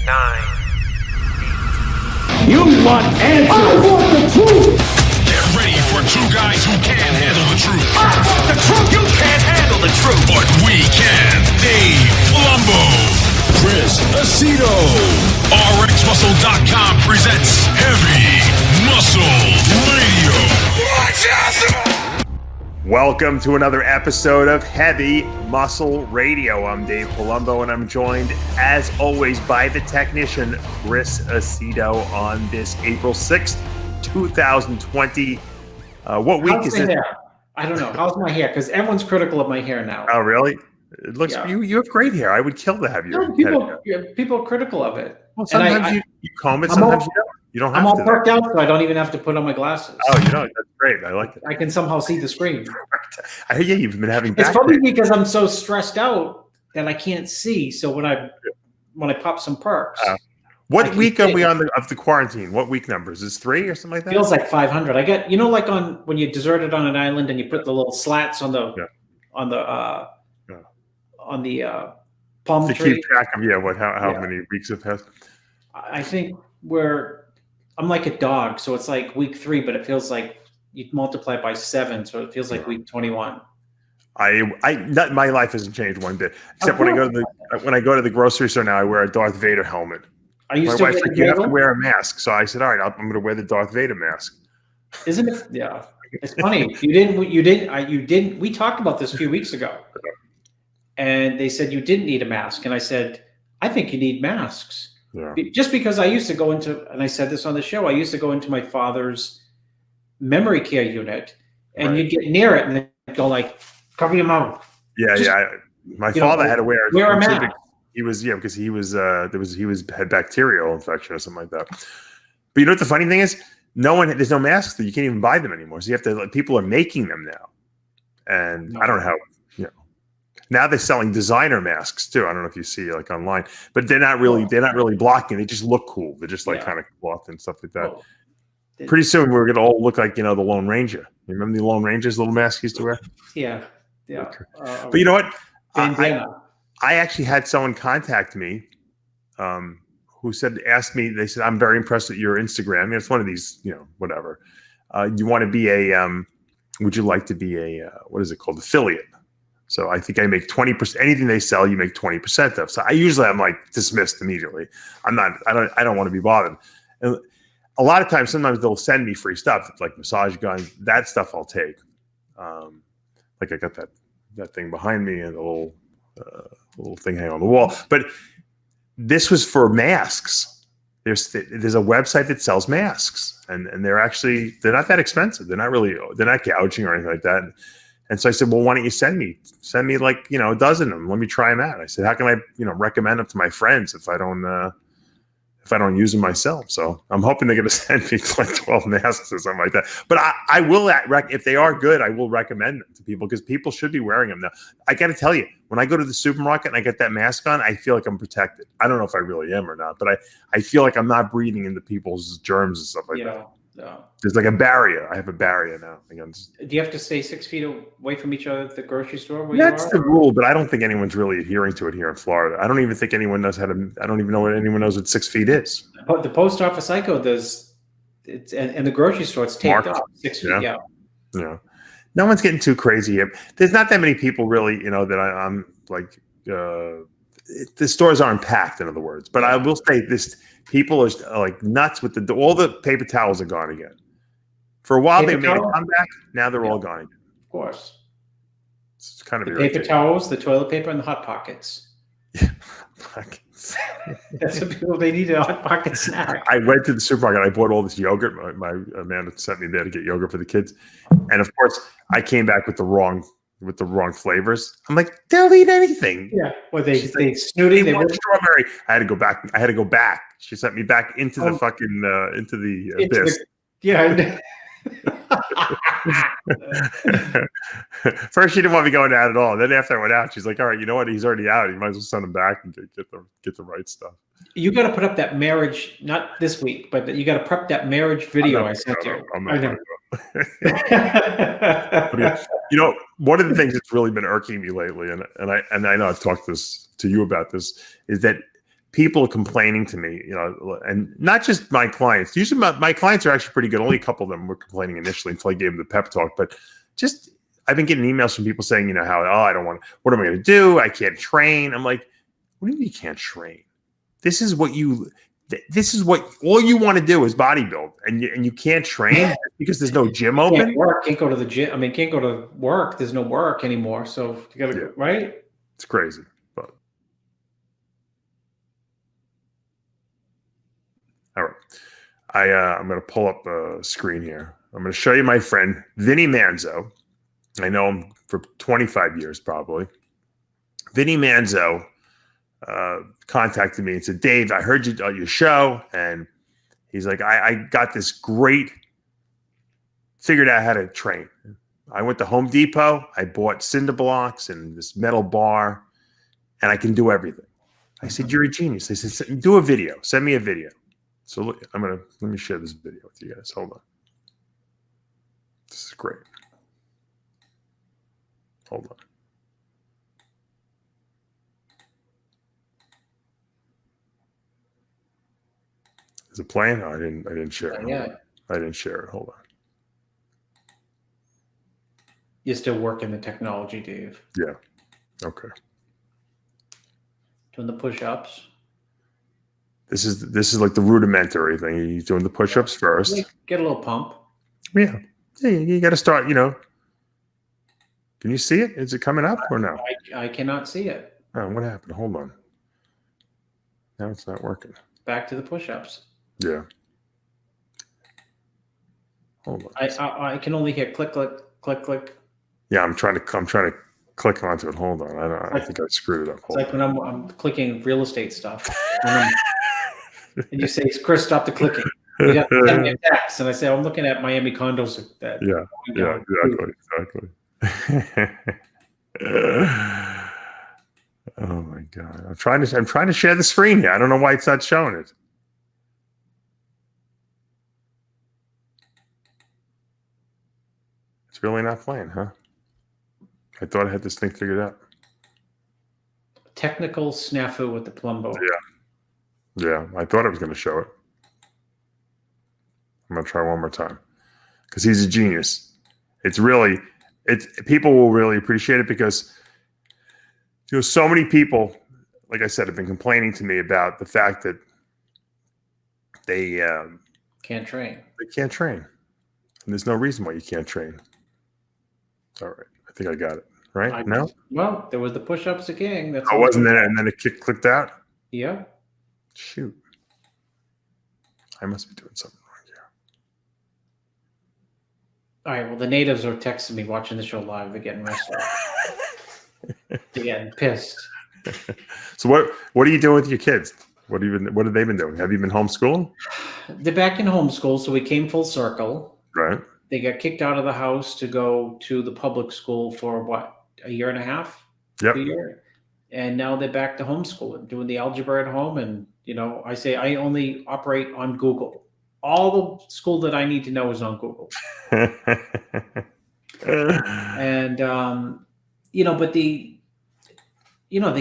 You want answers? I want the truth! Get ready for two guys who can't handle the truth. I want the truth! You can't handle the truth! But we can. Dave Palumbo, Chris Aceto. RxMuscle.com presents Heavy Muscle Radio. Watch out! Welcome to another episode of Heavy Muscle Radio. I'm Dave Palumbo, and I'm joined, as always, by the technician, Chris Aceto, on this April 6th, 2020. What week How's is my it? hair? I don't know. How's my hair? Because everyone's critical of my hair now. Oh, really? It looks Yeah. you have great hair. I would kill to have your People are critical of it. Well, sometimes you comb it, sometimes you don't. You don't have I'm all to. perked out, so I don't even have to put on my glasses. Oh, you know, that's great. I like it. I can somehow see the screen. I hear you've been having It's back probably pain. because I'm so stressed out that I can't see. So when I pop some perks, What I week can are we see. on of the quarantine? What week numbers? Is 3 or something like that? feels like 500. I get, like on when you deserted on an island and you put the little slats on the palm to tree. keep track of how many weeks have passed. I think I'm like a dog, so it's like week 3, but it feels like you multiply it by 7, so it feels like week 21. My life hasn't changed one bit, except when I go to the grocery store now, I wear a Darth Vader helmet. Are you My still wife's getting like, you have to bagel? wear a mask, so I said, all right, I'm going to wear the Darth Vader mask. Isn't it? Yeah, it's funny. You didn't. We talked about this a few weeks ago, and they said you didn't need a mask, and I said, I think you need masks. Yeah. Just because I used to go into, and I said this on the show, I used to go into my father's memory care unit, and Right. you'd get near it, and they'd go like, cover your mouth. My father had to wear a mask. He was because he had bacterial infection or something like that. But you know what the funny thing is? There's no masks. You can't even buy them anymore. So you have to. People are making them now, and I don't know how. Now they're selling designer masks too. I don't know if you see like online, but they're not really blocking. They just look cool. They're just like kind of cloth and stuff like that. Well, Pretty soon we're gonna all look like the Lone Ranger. You remember the Lone Ranger's little mask he used to wear? Yeah. But you know what? Bandana. I actually had someone contact me who asked me, they said, I'm very impressed with your Instagram. It's one of these, whatever. You want to be would you like to be what is it called? Affiliate. So I think I make 20%, anything they sell, you make 20% of. So I'm like dismissed immediately. I don't want to be bothered. And a lot of times, sometimes they'll send me free stuff, like massage guns, that stuff I'll take. Like I got that thing behind me and a little thing hanging on the wall. But this was for masks. There's a website that sells masks, and they're not that expensive. They're not gouging or anything like that. And so I said, well, why don't you send me like, a dozen of them. Let me try them out. I said, how can I, recommend them to my friends if I don't use them myself? So I'm hoping they're going to send me like 12 masks or something like that. But I will, if they are good, I will recommend them to people because people should be wearing them now. I got to tell you, when I go to the supermarket and I get that mask on, I feel like I'm protected. I don't know if I really am or not, but I feel like I'm not breathing into people's germs and stuff like that. No. There's like a barrier. I have a barrier now. Do you have to stay 6 feet away from each other at the grocery store? That's the rule, but I don't think anyone's really adhering to it here in Florida. I don't even think anyone knows I don't even know what anyone knows what 6 feet is. But the post office I go does, and the grocery store, it's taped up 6 feet. Yeah. No one's getting too crazy here. There's not that many people really, that I'm like, the stores aren't packed, in other words. But I will say this, people are like nuts with all the paper towels are gone again. For a while, they made a comeback. Now they're all gone again. Of course. It's kind of the irritating. paper towels, the toilet paper, and the Hot Pockets. That's what people, they need a Hot Pocket snack. I went to the supermarket. I bought all this yogurt. My Amanda sent me there to get yogurt for the kids. And of course, I came back with the wrong flavors. I'm like, they'll eat anything. Yeah. Well, they snooty. They want strawberry. I had to go back. She sent me back into the fucking into the abyss. First, she didn't want me going out at all. Then after I went out, she's like, "All right, you know what? He's already out. You might as well send him back and get the right stuff." You got to put up that marriage, not this week, but you got to prep that marriage video I sent you. One of the things that's really been irking me lately, and I know I've talked to you about this, is that people complaining to me, and not just my clients. Usually my clients are actually pretty good. Only a couple of them were complaining initially until I gave them the pep talk. But just I've been getting emails from people saying, how, I don't want, what am I going to do? I can't train. I'm like, what do you mean you can't train? This is what all you want to do is bodybuild, and you can't train because there's no gym open. Can't go to the gym. I mean, can't go to work. There's no work anymore. So you got to right. It's crazy, but all right. I'm going to pull up a screen here. I'm going to show you my friend Vinny Manzo. I know him for 25 years, probably. Vinny Manzo contacted me and said, Dave, I heard you on your show. And he's like, I got this figured out how to train. I went to Home Depot. I bought cinder blocks and this metal bar, and I can do everything. I said, you're a genius. I said, do a video. Send me a video. So look, let me share this video with you guys. Hold on. This is great. Hold on. Is it playing? Oh, I didn't share it. I didn't share it. Hold on. You're still working the technology, Dave. Yeah. Okay. Doing the push-ups. This is like the rudimentary thing. You're doing the push-ups first. Get a little pump. Yeah. You got to start, Can you see it? Is it coming up or no? I cannot see it. Oh, what happened? Hold on. Now it's not working. Back to the push-ups. Yeah. Hold on. I can only hit click, click, click, click. Yeah, I'm trying to click onto it. Hold on. I think I screwed it up. It's like when I'm clicking real estate stuff. And you say, Chris, stop the clicking. You got to send me a text, and I say, I'm looking at Miami condos. Exactly. Oh my God. I'm trying to share the screen here. I don't know why it's not showing it. It's really not playing, huh? I thought I had this thing figured out. Technical snafu with the Palumbo. Yeah, I thought I was going to show it. I'm going to try one more time because he's a genius. People will really appreciate it because so many people, like I said, have been complaining to me about the fact that they can't train. They can't train, and there's no reason why you can't train. All right, I think I got it. Right? No? Well, there was the push-ups again. That's wasn't there, and then it clicked out? Yeah. Shoot. I must be doing something wrong here. All right, well, the natives are texting me watching the show live. They're getting restless. They're getting pissed. So what are you doing with your kids? What have they been doing? Have you been homeschooling? They're back in homeschool, so we came full circle. Right. They got kicked out of the house to go to the public school for a year and a half? Yep. A year. And now they're back to homeschooling, doing the algebra at home. And, I say I only operate on Google. All the school that I need to know is on Google. And, but they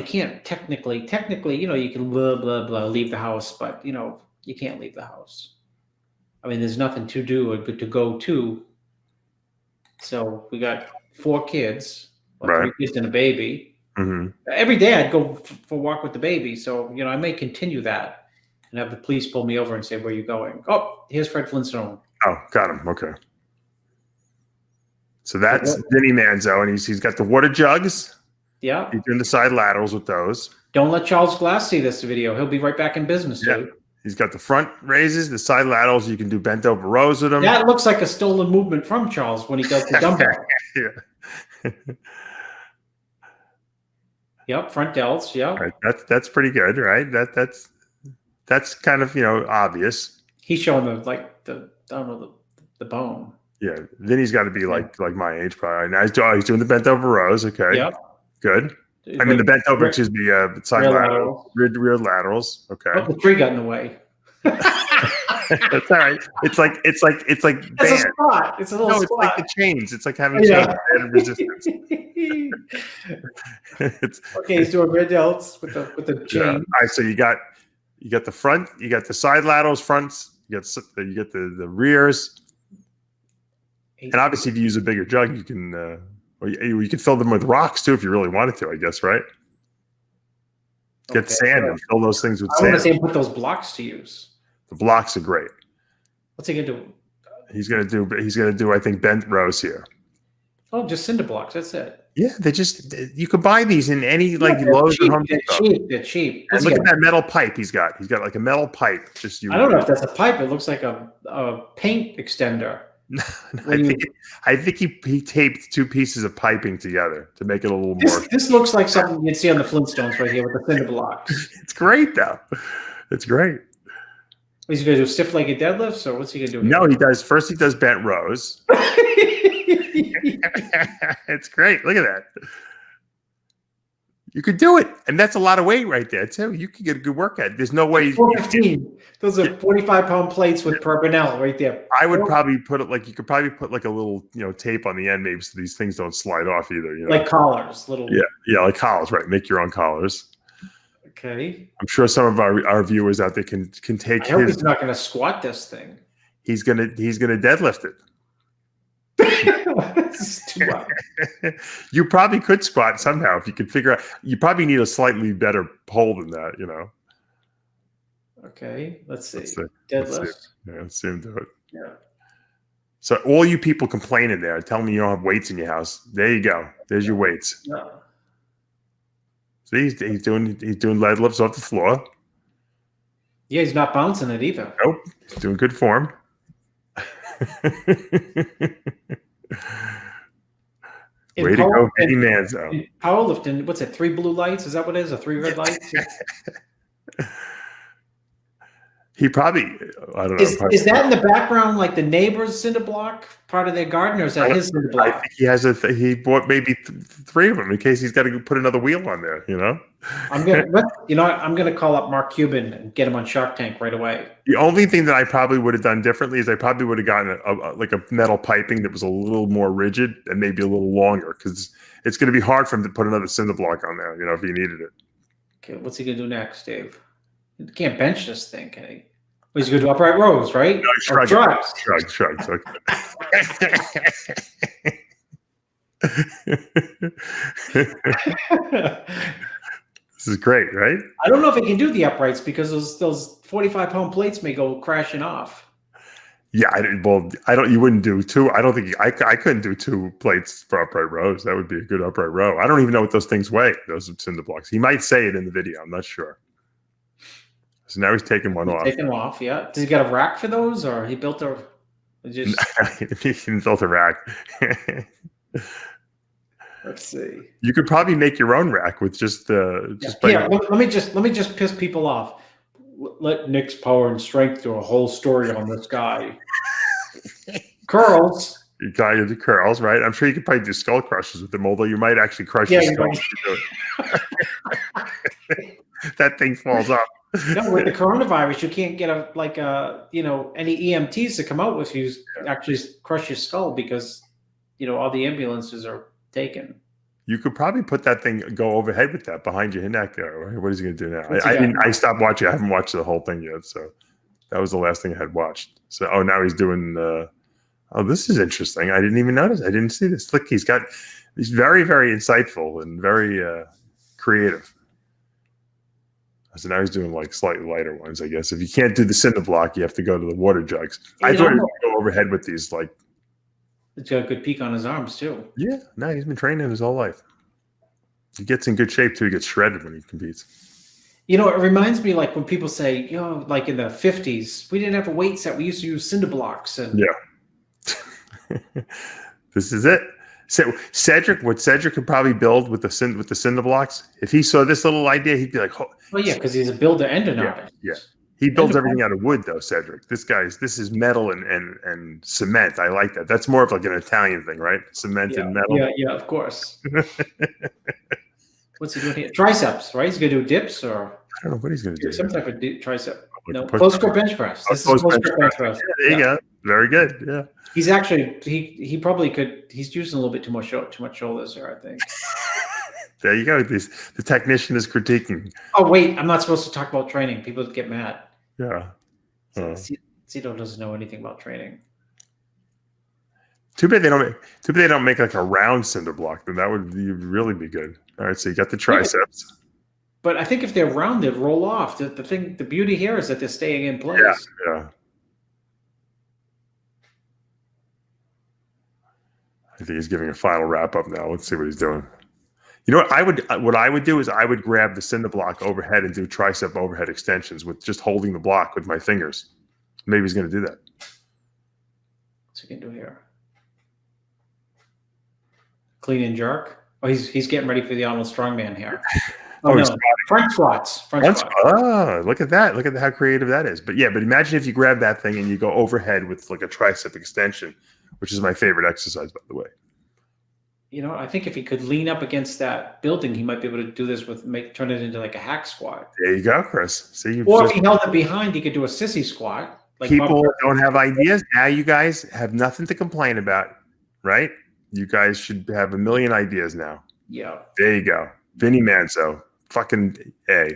can't technically, you can blah, blah, blah, leave the house, but, you can't leave the house. I mean, there's nothing to do but to go to. So we got 4 kids, right. 3 kids and a baby. Mm-hmm. Every day I'd go for a walk with the baby. So, I may continue that and have the police pull me over and say, where are you going? Oh, here's Fred Flintstone. Oh, got him. Okay. So that's Vinny Manzo, and he's got the water jugs. Yeah. He's doing the side laterals with those. Don't let Charles Glass see this video. He'll be right back in business, dude. He's got the front raises, the side laterals. You can do bent over rows with them. That looks like a stolen movement from Charles when he does the dumbbell. Yeah. Yep, front delts. Yeah, right. That's pretty good, right? That's kind of obvious. He's showing the bone. Yeah, Vinny's got to be like my age probably. Now he's doing the bent over rows. Okay, yep, good. I mean the bent over, excuse me, side laterals, rear laterals. Okay. Oh, the tree got in the way. That's all right. It's like it's a spot. It's a little spot. It's like the chains. It's like having chains and resistance. Okay, he's doing rear delts with the chain. Yeah. All right, so you got You got the front. You got the side laterals, fronts. You get the rears. And obviously, if you use a bigger jug, you can or you can fill them with rocks too if you really wanted to. I guess, right? Get sand and fill those things with I sand. want to say put those blocks to use. The blocks are great. What's he gonna do? He's gonna do. I think bent rows here. Oh, just cinder blocks. That's it. Yeah, you could buy these in any Lowe's or Home Depot. They're cheap. And look at that metal pipe he's got. He's got like a metal pipe. I don't know if that's a pipe. It looks like a paint extender. I think he taped two pieces of piping together to make it a little more. This looks like something you'd see on the Flintstones right here with the cinder blocks. It's great though. It's great. Is he going to do stiff-legged deadlifts, or what's he going to do? No, he does. First, he does bent rows. It's great. Look at that. You could do it, and that's a lot of weight right there too. You could get a good workout. There's no way. 415. Those are 45-pound plates with Purbanell right there. I would probably put it like you could probably put like a little tape on the end maybe so these things don't slide off either. Like collars, little. Yeah, like collars, right? Make your own collars. Okay. I'm sure some of our viewers out there can take. I hope he's not going to squat this thing. He's gonna deadlift it. This is too much. You probably could squat somehow if you could figure out. You probably need a slightly better pole than that, Okay, let's see. Deadlift. Let's see him do it. Yeah. So all you people complaining there, tell me you don't have weights in your house. There you go. There's your weights. No. See, he's doing lead lifts off the floor. Yeah, he's not bouncing it either. Nope, he's doing good form. Way to go, Vinny Manzo. Powerlifting, what's it? 3 blue lights? Is that what it is? Or 3 red lights? He probably, I don't know. Is that in the background like the neighbor's cinder block part of their garden, or is that his cinder block? I think he has he bought maybe 3 of them in case he's got to put another wheel on there. I'm gonna call up Mark Cuban and get him on Shark Tank right away. The only thing that I probably would have done differently is I probably would have gotten a metal piping that was a little more rigid and maybe a little longer because it's going to be hard for him to put another cinder block on there. If he needed it. Okay, what's he gonna do next, Dave? You can't bench this thing, can he? He's going to do upright rows, right? No, shrugs. Okay. This is great, right? I don't know if he can do the uprights because those 45-pound plates may go crashing off. Yeah, you wouldn't do 2. I don't think I couldn't do 2 plates for upright rows. That would be a good upright row. I don't even know what those things weigh. Those cinder blocks. He might say it in the video. I'm not sure. So now he's taking one off. Taking them off, yeah. Does he got a rack for those, or he built a? He built a rack. Let's see. You could probably make your own rack with just Let me just piss people off. Let Nick's power and strength do a whole story on this guy. Curls. You got to do curls, right? I'm sure you could probably do skull crushes with them, although you might actually crush your skull. That thing falls off. No, with the coronavirus, you can't get any EMTs to come out with you actually crush your skull because all the ambulances are taken. You could probably put that thing go overhead with that behind your neck there. What is he going to do now? I stopped watching. I haven't watched the whole thing yet, so that was the last thing I had watched. So now he's doing. This is interesting. I didn't even notice. I didn't see this. Look, he's very, very insightful and very creative. So now he's doing like slightly lighter ones, I guess. If you can't do the cinder block, you have to go to the water jugs. I thought he would go overhead with these. It's got a good peak on his arms too. Yeah, no, he's been training his whole life. He gets in good shape too. He gets shredded when he competes. It reminds me like when people say, like in the 50s, we didn't have a weight set. We used to use cinder blocks. And yeah, this is it. So what Cedric could probably build with the cinder blocks. If he saw this little idea, he'd be like, "Oh, well, yeah, because he's a builder and an artist." Yeah, he builds everything out of wood, though. Cedric, this is metal and cement. I like that. That's more of like an Italian thing, right? Cement and metal. Yeah, of course. What's he doing here? Triceps, right? He's gonna do dips, or I don't know what he's gonna do. Some type of tricep. No, close grip bench press. This is close grip bench press. Yeah, there you go. Very good. Yeah. He's actually he probably could. He's using a little bit too much shoulders here, I think. There you go. The technician is critiquing. Oh wait, I'm not supposed to talk about training. People get mad. Yeah. Cito doesn't know anything about training. Too bad they don't make like a round cinder block. Then that would really be good. All right, so you got the triceps. But I think if they're round, they roll off. The beauty here is that they're staying in place. Yeah. I think he's giving a final wrap up now. Let's see what he's doing. You know what I would do is I would grab the cinder block overhead and do tricep overhead extensions with just holding the block with my fingers. Maybe he's going to do that. What's he going to do here? Clean and jerk. Oh, he's getting ready for the Arnold Strongman here. Oh, no. Front squats. Front squats. Oh, look at that. Look at how creative that is. But imagine if you grab that thing and you go overhead with like a tricep extension, which is my favorite exercise, by the way. I think if he could lean up against that building, he might be able to do this turn it into like a hack squat. There you go, Chris. See, if he held it behind, he could do a sissy squat. Like people don't have ideas. Now you guys have nothing to complain about, right? You guys should have a million ideas now. Yeah. There you go. Vinny Manzo. Fucking A.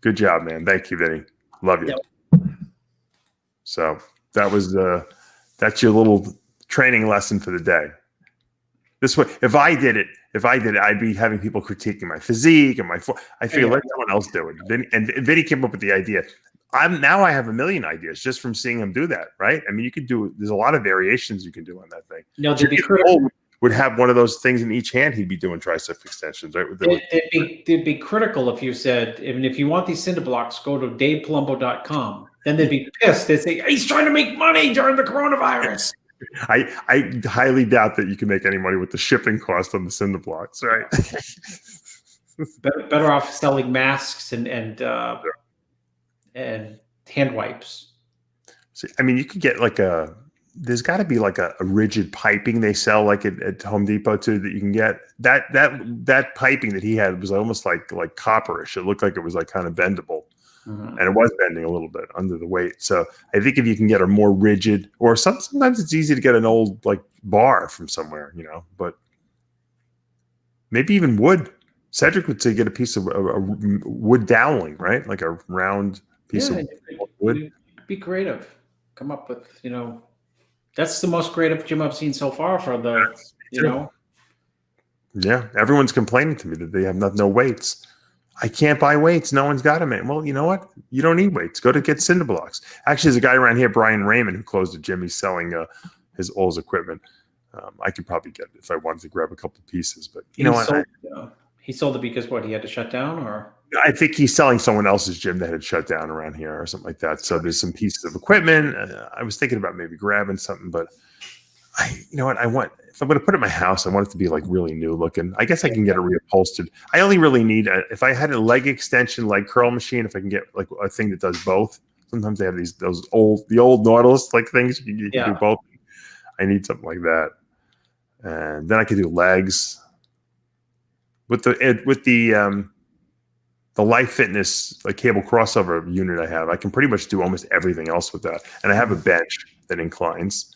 Good job, man. Thank you, Vinny. Love you. Yep. So that's your little training lesson for the day. This way, if I did it, I'd be having people critiquing my physique and my form. I feel let someone else do it. Vinny came up with the idea. I have a million ideas just from seeing him do that, right? I mean, you could do. There's a lot of variations you can do on that thing. They'd be critical. Would have one of those things in each hand. He'd be doing tricep extensions, right? They'd be critical if you said, if you want these cinder blocks, go to DavePalumbo.com. Then they'd be pissed. They'd say he's trying to make money during the coronavirus. I highly doubt that you can make any money with the shipping cost on the cinder blocks, right? better off selling masks and hand wipes. So, I mean, you could get there's got to be like a rigid piping they sell like at Home Depot too that you can get. That piping that he had was almost like copperish. It looked like it was like kind of bendable. And it was bending a little bit under the weight. So I think if you can get a more rigid, or sometimes it's easy to get an old like bar from somewhere, but maybe even wood. Cedric would say get a piece of a wood doweling, right? Like a round piece of wood. Be creative. Come up with, that's the most creative gym I've seen so far for the, Yeah, everyone's complaining to me that they have no weights. I can't buy weights. No one's got them. Well, you know what? You don't need weights. Go to get cinder blocks. Actually, there's a guy around here, Brian Raymond, who closed a gym. He's selling all his equipment. I could probably get it if I wanted to grab a couple of pieces. But you know what? He sold it because he had to shut down, or I think he's selling someone else's gym that had shut down around here or something like that. So there's some pieces of equipment. I was thinking about maybe grabbing something, but if I'm going to put it in my house, I want it to be like really new looking. I guess I can get it reupholstered. I only really need if I had a leg extension, leg curl machine, if I can get like a thing that does both. Sometimes they have the old Nautilus like things. You can do both. I need something like that. And then I could do legs with the Life Fitness like cable crossover unit I have. I can pretty much do almost everything else with that. And I have a bench that inclines.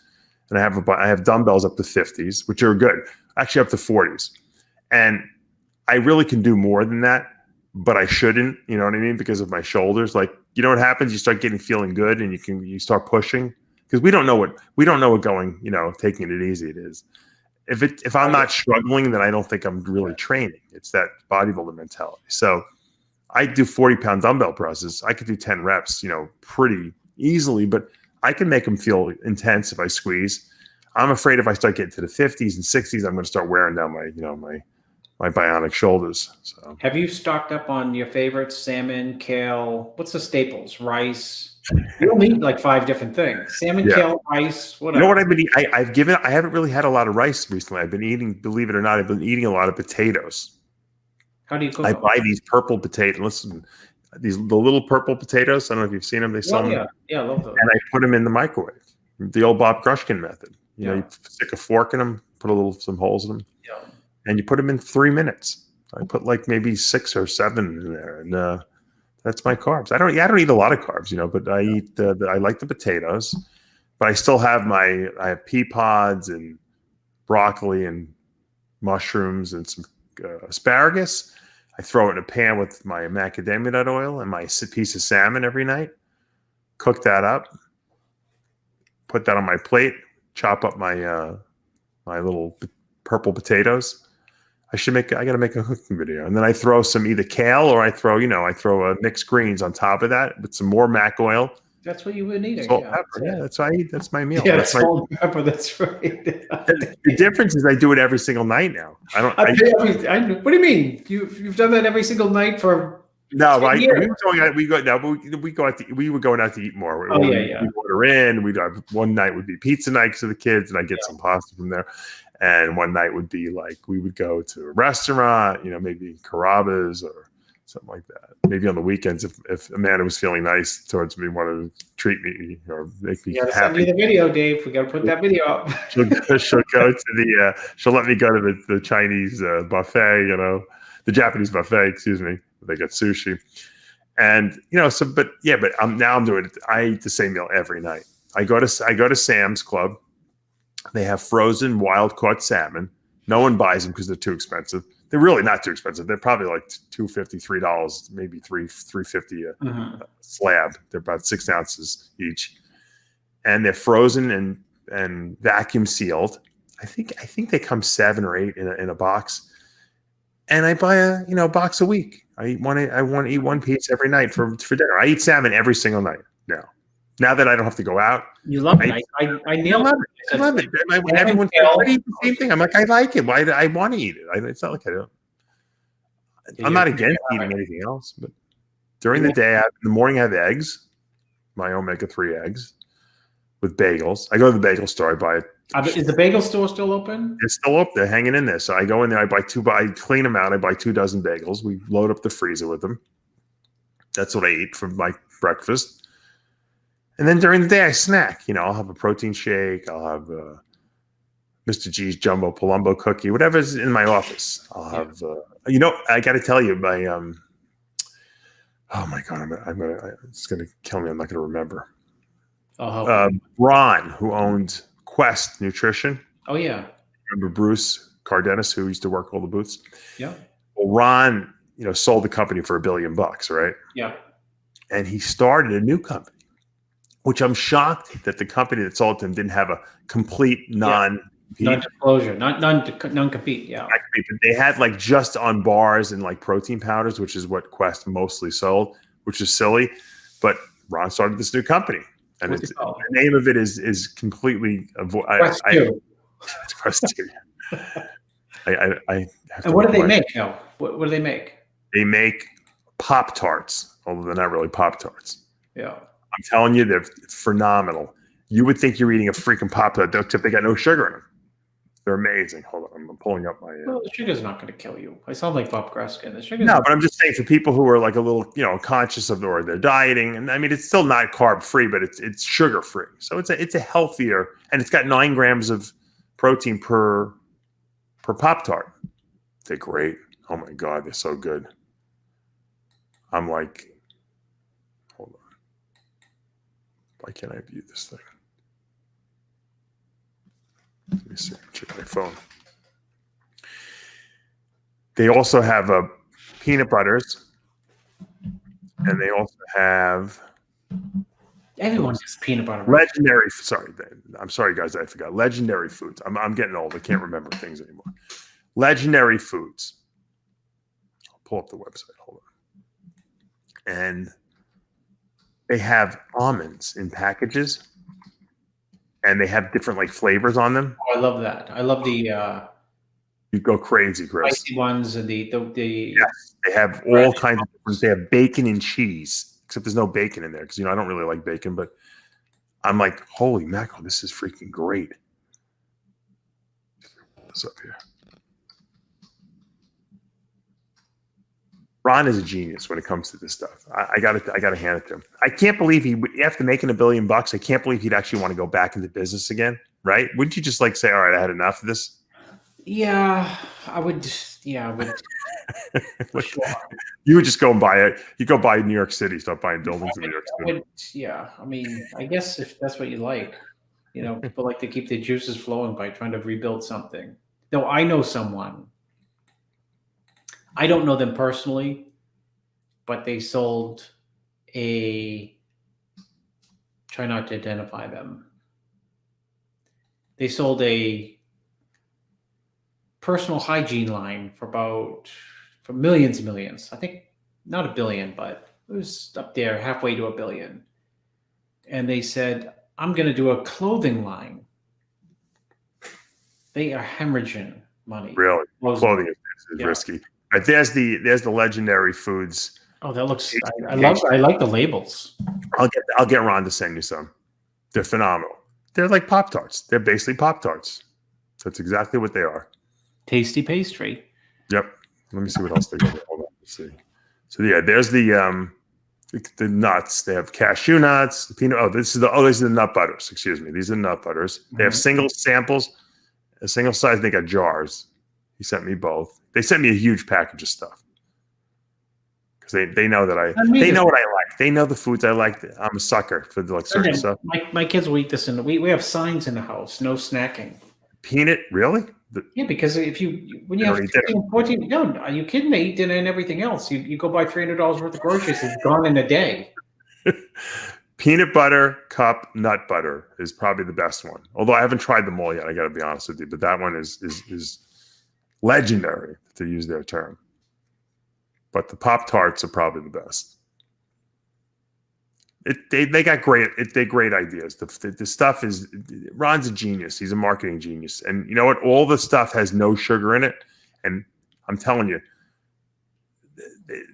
And I have dumbbells up to 50s, which are good, actually up to 40s. And I really can do more than that, but I shouldn't, you know what I mean? Because of my shoulders. Like, you know what happens? You start feeling good and you start pushing, because we don't know what going, taking it easy it is. If I'm not struggling, then I don't think I'm really training. It's that bodybuilder mentality. So I do 40-pound dumbbell presses. I could do 10 reps, pretty easily, but I can make them feel intense if I squeeze. I'm afraid if I start getting to the 50s and 60s, I'm going to start wearing down my bionic shoulders. So, have you stocked up on your favorites? Salmon, kale. What's the staples? Rice. You don't eat like 5 different things. Salmon, kale, rice. Whatever. You know what I've been eating? I haven't really had a lot of rice recently. I've been eating, believe it or not, a lot of potatoes. How do you cook them? I buy these purple potatoes. Listen. The little purple potatoes. I don't know if you've seen them. They sell them. Yeah, I love those. And I put them in the microwave. The old Bob Grushkin method. You stick a fork in them, put some holes in them, and you put them in 3 minutes. I put like maybe 6 or 7 in there, and that's my carbs. I don't eat a lot of carbs, but I eat. I like the potatoes, but I still have I have pea pods and broccoli and mushrooms and some asparagus. I throw it in a pan with my macadamia nut oil and my piece of salmon every night. Cook that up. Put that on my plate. Chop up my my little purple potatoes. I got to make a cooking video. And then I throw some either kale or I throw mixed greens on top of that with some more mac oil. That's what you would need. Salt, pepper. Yeah, that's what I eat. That's my meal. Yeah, that's salt and pepper. That's right. The difference is I do it every single night now. What do you mean? You've done that every single night for? No, we were going out to eat more. Oh, We'd yeah. order in. We'd have one night would be pizza night for the kids, and I get some pasta from there. And one night would be like we would go to a restaurant, maybe Carrabba's or something like that. Maybe on the weekends, if Amanda was feeling nice towards me, wanted to treat me or make me happy. Send me the video, Dave. We got to put that video up. She'll go to she'll let me go to the Chinese buffet, the Japanese buffet, excuse me. They got sushi, and but now I'm doing it. I eat the same meal every night. I go to Sam's Club. They have frozen wild caught salmon. No one buys them because they're too expensive. They're really not too expensive. They're probably like $2.50, $3, maybe $3.50 a slab. They're about 6 ounces each, and they're frozen and vacuum sealed. I think they come 7 or 8 in a box. And I buy a box a week. I want to eat one piece every night for dinner. I eat salmon every single night now. Now that I don't have to go out. You love it. I nailed it. I love it. Everyone says, "Why do you eat the same thing?" I'm like, I like it. Why do I want to eat it? It's not like I don't. I'm not against eating anything else, but during the day, in the morning, I have eggs, my omega-3 eggs with bagels. I go to the bagel store. I buy it. Is the bagel store still open? It's still up there, hanging in there. So I go in there. I clean them out. I buy 2 dozen bagels. We load up the freezer with them. That's what I eat for my breakfast. And then during the day, I snack. I'll have a protein shake. I'll have Mr. G's Jumbo Palumbo cookie, whatever's in my office. I'll have. I got to tell you, my oh my god, it's gonna kill me. I'm not gonna remember. Ron, who owned Quest Nutrition. Oh yeah. Remember Bruce Cardenas, who used to work all the booths? Yeah. Well, Ron, sold the company for $1 billion, right? Yeah. And he started a new company, which I'm shocked that the company that sold to him didn't have a complete non-disclosure, non-compete. Yeah. But they had like just on bars and like protein powders, which is what Quest mostly sold, which is silly. But Ron started this new company. And the name of it is completely Quest 2. It's Quest 2. I have to. And what do they make now? What do they make? They make Pop-Tarts, although they're not really Pop-Tarts. Yeah. I'm telling you, they're phenomenal. You would think you're eating a freaking Pop-Tart, except they got no sugar in them. They're amazing. Hold on, I'm pulling up my. Well, the sugar's not going to kill you. I sound like Bob Greskin. The sugar. No, but I'm just saying for people who are like a little, conscious of or they're dieting, and I mean it's still not carb free, but it's sugar free. So it's a healthier, and it's got 9 grams of protein per Pop-Tart. They're great. Oh my god, they're so good. I'm like, hold on. Why can't I view this thing? Let me see. Check my phone. They also have peanut butters, and they also have. Everyone has peanut butter. Legendary. I'm sorry, guys. I forgot. Legendary Foods. I'm getting old. I can't remember things anymore. Legendary Foods. I'll pull up the website. Hold on. And they have almonds in packages. And they have different like flavors on them. Oh, I love that. I love the you go crazy, Chris. Spicy ones and the yes, they have all kinds of different. They have bacon and cheese, except there's no bacon in there because I don't really like bacon. But I'm like, holy mackerel, this is freaking great. What's up here? Ron is a genius when it comes to this stuff. I got to hand it to him. I can't believe after making $1 billion, I can't believe he'd actually want to go back into business again, right? Wouldn't you just like say, all right, I had enough of this? Yeah, I would. Yeah, I would. Sure. You would just go and buy it. You go buy New York City, start buying buildings in New York City. Yeah, I mean, I guess if that's what you like, people like to keep their juices flowing by trying to rebuild something. Though I know someone I don't know them personally, but they sold try not to identify them. They sold a personal hygiene line for millions and millions. I think not $1 billion, but it was up there halfway to $1 billion. And they said, I'm going to do a clothing line. They are hemorrhaging money. Really? Clothing is risky. There's the legendary foods. Oh, that looks. I like the labels. I'll get Ron to send you some. They're phenomenal. They're like Pop-Tarts. They're basically Pop-Tarts. That's exactly what they are. Tasty pastry. Yep. Let me see what else they got. Hold on. Let's see. So yeah, there's the nuts. They have cashew nuts, the peanut. These are the nut butters. Excuse me. These are nut butters. They have single samples, a single size. They got jars. He sent me both. They sent me a huge package of stuff because they know that they know what I like. They know the foods I like. I'm a sucker for like certain stuff. My kids will eat this, and we have signs in the house: no snacking. Peanut, really? Yeah, because when you have 15, 14, no, are you kidding? They eat dinner and everything else. You go buy $300 worth of groceries, it's gone in a day. Peanut butter cup nut butter is probably the best one. Although I haven't tried them all yet, I got to be honest with you. But that one is legendary, to use their term. But the Pop-Tarts are probably the best. They got great ideas. The stuff is, Ron's a genius. He's a marketing genius. And you know what? All the stuff has no sugar in it. And I'm telling you,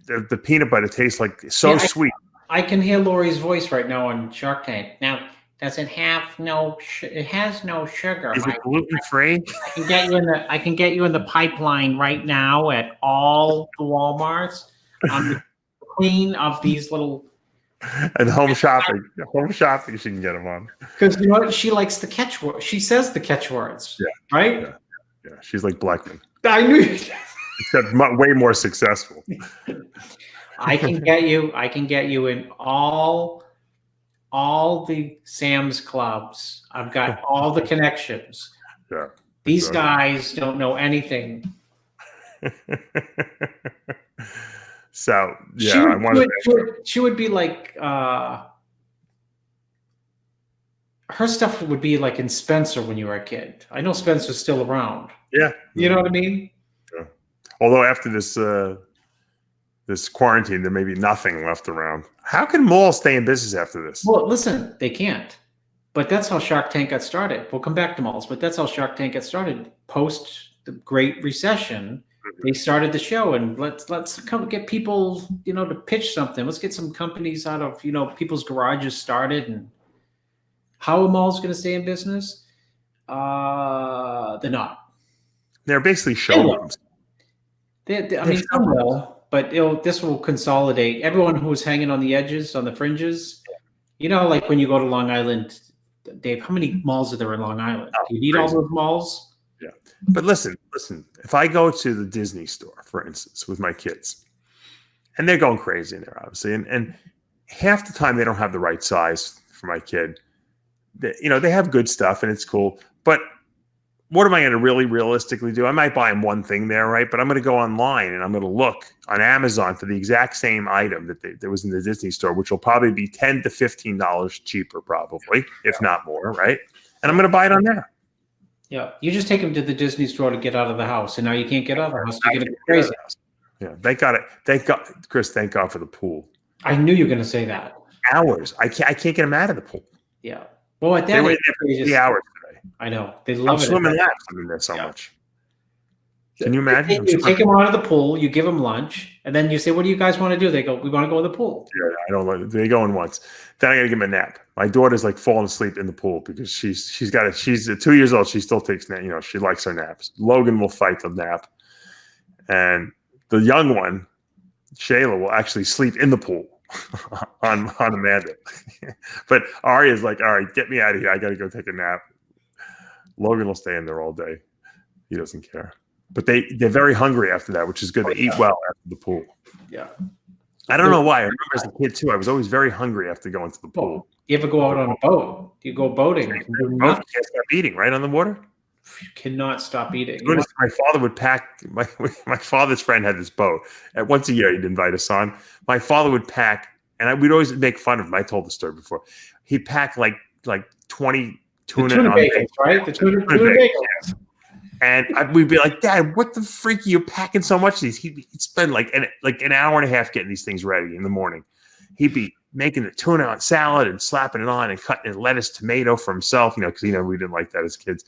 the peanut butter tastes like sweet. I can hear Lori's voice right now on Shark Tank. Now, does it have it has no sugar. Is it gluten-free? I can get you in the pipeline right now at all the Walmarts. I'm the queen of these little. And home shopping, she can get them on. Because you know what? She likes the catchword. She says the catchwords. Yeah. Right? Yeah. She's like Blackman. I knew it. Except way more successful. I can get you in all the Sam's Clubs. I've got all the connections. Yeah. These guys don't know anything. So yeah, she would be like her stuff would be like in Spencer when you were a kid. I know Spencer's still around. Yeah. You know what I mean? Yeah. Although after this quarantine, there may be nothing left around. How can malls stay in business after this? Well, listen, they can't. But that's how Shark Tank got started. We'll come back to malls, but that's how Shark Tank got started. Post the Great Recession, they started the show, and let's come get people, to pitch something. Let's get some companies out of, people's garages started. And how are malls going to stay in business? They're not. They're basically showrooms. Some will, but this will consolidate. Everyone who was hanging on the edges, on the fringes, like when you go to Long Island, Dave, how many malls are there in Long Island? Do you need all those malls? Yeah. But listen, if I go to the Disney store, for instance, with my kids, and they're going crazy in there, obviously, and half the time they don't have the right size for my kid. They have good stuff and it's cool, but what am I going to really realistically do? I might buy them one thing there, right? But I'm going to go online and I'm going to look on Amazon for the exact same item that was in the Disney store, which will probably be $10 to $15 cheaper, probably, if not more, right? And I'm going to buy it on there. Yeah, you just take them to the Disney store to get out of the house, and now you can't get out of the house. You're going to go crazy. Yeah, thank God, Chris. Thank God for the pool. I knew you were going to say that. Hours. I can't get them out of the pool. Yeah. Well, at that they were there for 3 hours today. I know they love it. Swimming laps. I'm in there so much. Can you imagine? You take them out of the pool. You give them lunch, and then you say, "What do you guys want to do?" They go, "We want to go in the pool." Yeah, I don't like. They go in once. Then I got to give them a nap. My daughter's like falling asleep in the pool because she's 2 years old. She still takes she likes her naps. Logan will fight the nap, and the young one, Shayla, will actually sleep in the pool on Amanda. But Arya's like, "All right, get me out of here. I got to go take a nap." Logan will stay in there all day. He doesn't care. But they're very hungry after that, which is good. They eat well after the pool. Yeah. I don't know why. I remember as a kid too, I was always very hungry after going to the pool. You ever go out on a boat? You go boating. You can't stop eating, right, on the water? cannot stop eating. My father would pack. My father's friend had this boat. Once a year, he'd invite us on. My father would pack, and we'd always make fun of him. I told the story before. He'd pack like 20 tuna bagels, right? The tuna bagels. And we'd be like, Dad, what the freak are you packing so much of these? He'd spend like an hour and a half getting these things ready in the morning. He'd be making the tuna on salad and slapping it on and cutting in lettuce, tomato for himself, because we didn't like that as kids,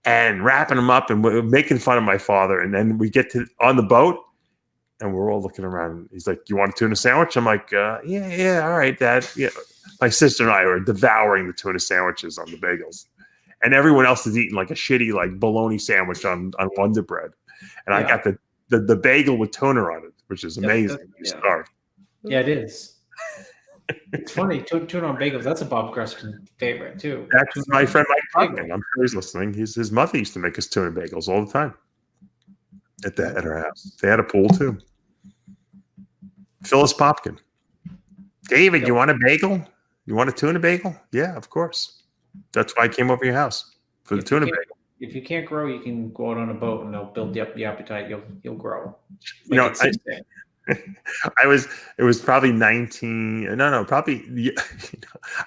and wrapping them up and making fun of my father. And then we get on the boat and we're all looking around. He's like, "You want a tuna sandwich?" I'm like, yeah, all right, Dad. Yeah. My sister and I were devouring the tuna sandwiches on the bagels. And everyone else is eating like a shitty bologna sandwich on Wonder Bread. And I got the bagel with tuna on it, which is amazing. You starve. Yeah, it is. It's funny. Tuna on bagels, that's a Bob Gruskin favorite too. That's my friend Mike Pugman. I'm sure he's listening. His mother used to make us tuna bagels all the time at her house. They had a pool too. Phyllis Popkin. David, you want a bagel? You want a tuna bagel? Yeah, of course. That's why I came over your house for the tuna bagel. If you can't grow, you can go out on a boat and they'll build up the appetite. You'll grow. It was probably 19. No, probably.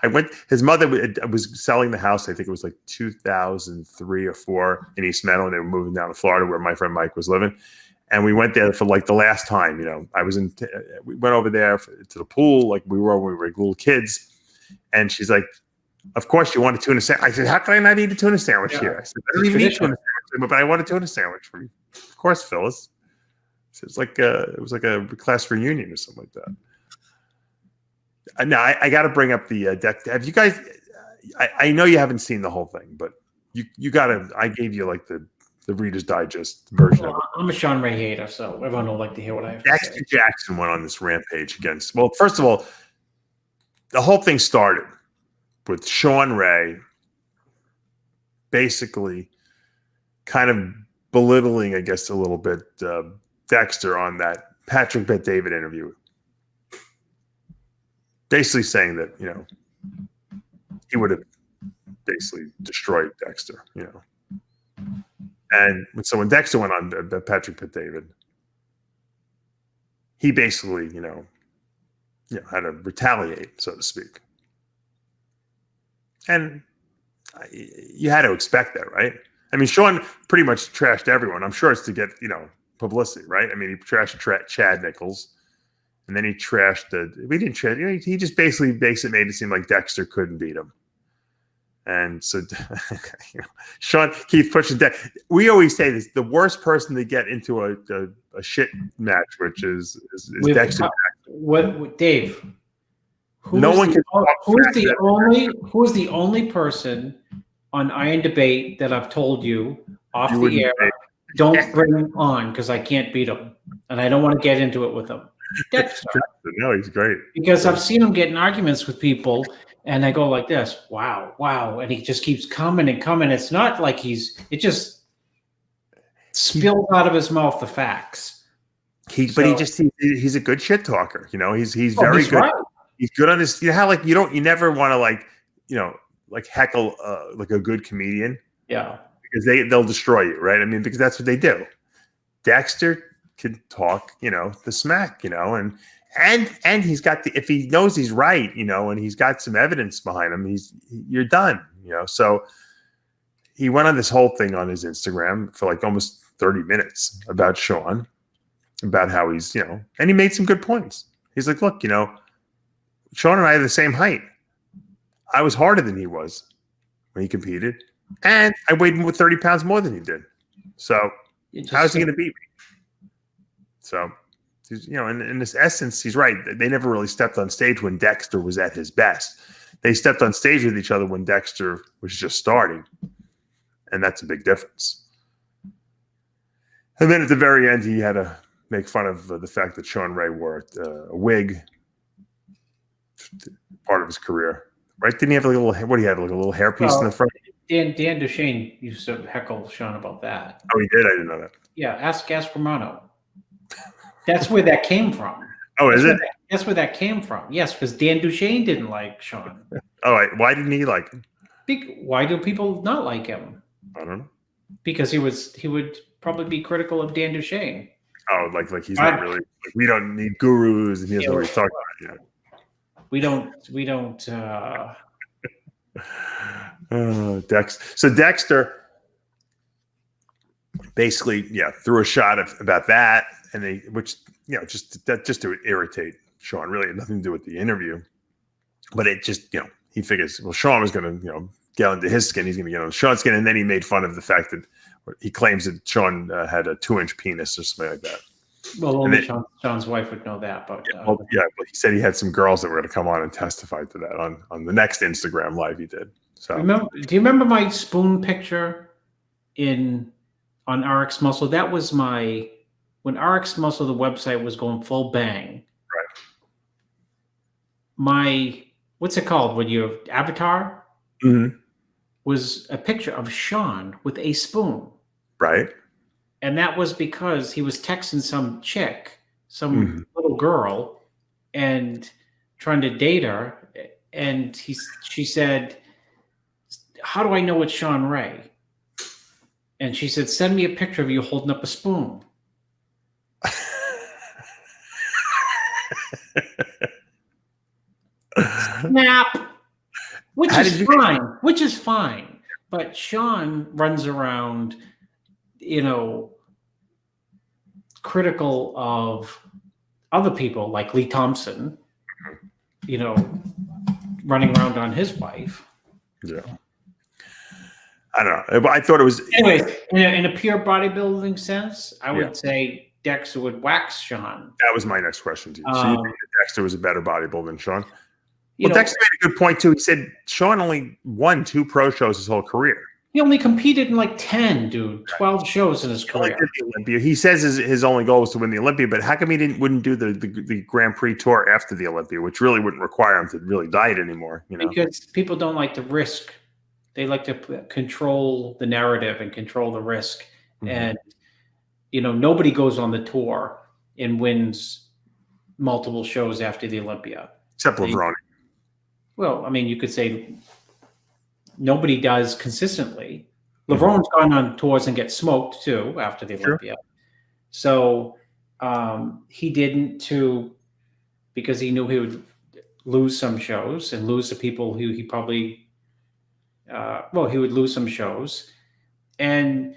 I went. His mother was selling the house. I think it was like 2003 or 4 in East Meadow, and they were moving down to Florida, where my friend Mike was living. And we went there for like the last time. We went over there to the pool, like we were little kids. And she's like, "Of course you want a tuna sandwich." I said, "How can I not eat a tuna sandwich here?" I said, "I don't even eat tuna sandwich, but I want a tuna sandwich from you." Of course, Phyllis. So it was like a class reunion or something like that. Now I got to bring up the deck. Have you guys? I know you haven't seen the whole thing, but you got to. I gave you like the Reader's Digest version of it. I'm a Shawn Ray hater, so everyone will like to hear what I have to Dexter say. Jackson went on this rampage against. Well, first of all, the whole thing started with Shawn Ray basically kind of belittling, I guess, a little bit Dexter on that Patrick Bet David interview. Basically saying that, he would have basically destroyed Dexter, And so when Dexter went on Patrick Bet David, he basically, had to retaliate, so to speak. And you had to expect that, right? I mean, Shawn pretty much trashed everyone. I'm sure it's to get, publicity, right? I mean, he trashed Chad Nichols, and then he trashed he just basically made it seem like Dexter couldn't beat him. And so, Shawn keeps pushing that. We always say this: the worst person to get into a shit match, which is Dexter. What, Dave? Who's the only person on Iron Debate that I've told you off the air? Don't bring him on because I can't beat him, and I don't want to get into it with him. Dexter. No, he's great. Because I've seen him get in arguments with people. And I go like this, wow. And he just keeps coming and coming. It's not like it just spills out of his mouth the facts. He's a good shit talker. He's very good. Right. He's good on this. How you never want to heckle like a good comedian. Yeah. Because they'll destroy you, right? I mean, because that's what they do. Dexter can talk, the smack, and he's got if he knows he's right, and he's got some evidence behind him, you're done, So he went on this whole thing on his Instagram for like almost 30 minutes about Shawn, about how he's, and he made some good points. He's like, look, Shawn and I are the same height. I was harder than he was when he competed, and I weighed 30 pounds more than he did. So how's he going to beat me? So. In this essence, he's right. They never really stepped on stage when Dexter was at his best. They stepped on stage with each other when Dexter was just starting. And that's a big difference. And then at the very end, he had to make fun of the fact that Shawn Ray wore a wig, part of his career. Right? Didn't he have a little hairpiece in the front? Dan Duchesne used to heckle Shawn about that. Oh, he did? I didn't know that. Yeah, ask Romano. That's where that came from. Oh, is it? That's where that came from. Yes, because Dan Duchesne didn't like Shawn. Oh, why didn't he like him? Why do people not like him? I don't know. Because he would probably be critical of Dan Duchesne. Oh, like he's not really. Like, we don't need gurus, and he doesn't know what he's talking about. We don't. So Dexter basically, threw a shot about that, and just to irritate Shawn. Really had nothing to do with the interview, but it just, he figures, well, Shawn was going to, get under his skin. He's going to get on Shawn's skin, and then he made fun of the fact that he claims that Shawn had a 2-inch penis or something like that. Well, only Shawn's wife would know that, but but he said he had some girls that were going to come on and testify to that on the next Instagram live he did. So do you remember my spoon picture on RxMuscle? That was when RxMuscle, the website, was going full bang. Right. What's it called when your avatar was a picture of Shawn with a spoon. Right. And that was because he was texting some chick, some little girl, and trying to date her. And she said, "How do I know it's Shawn Ray?" And she said, "Send me a picture of you holding up a spoon." Snap. Which is fine. But Shawn runs around, critical of other people like Lee Thompson, running around on his wife. Yeah. I don't know. I thought it was. Anyways, in a pure bodybuilding sense, I would say Dexter would wax Shawn. That was my next question to you. So you think that Dexter was a better bodybuilder than Shawn? Well, Dexter made a good point too. He said Shawn only won 2 pro shows his whole career. He only competed in like 10, dude, 12 shows in his career. He says his only goal was to win the Olympia, but how come he wouldn't do the Grand Prix tour after the Olympia, which really wouldn't require him to really diet anymore? Because people don't like to risk. They like to control the narrative and control the risk. And, nobody goes on the tour and wins multiple shows after the Olympia. Except Levrone. Well, I mean, you could say nobody does consistently. Levrone's gone on tours and get smoked too after the Olympia. So he didn't because he knew he would lose some shows and lose the people who he probably, he would lose some shows. And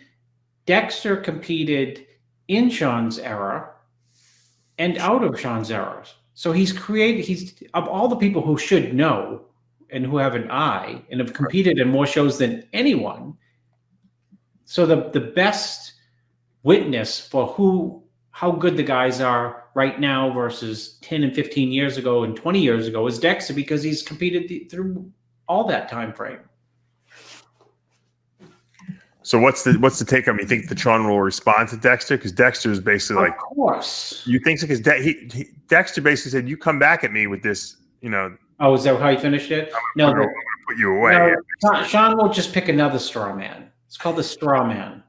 Dexter competed in Shawn's era and out of Shawn's era. So he's of all the people who should know and who have an eye and have competed in more shows than anyone. So the best witness for how good the guys are right now versus 10 and 15 years ago and 20 years ago is Dexter, because he's competed through all that time frame. So what's the take on? You think that Shawn will respond to Dexter? Because Dexter is basically of course. You think so? Because Dexter basically said, "You come back at me with this," Oh, is that how you finished it? I'm gonna put you away. No, Shawn will just pick another straw man. It's called the straw man.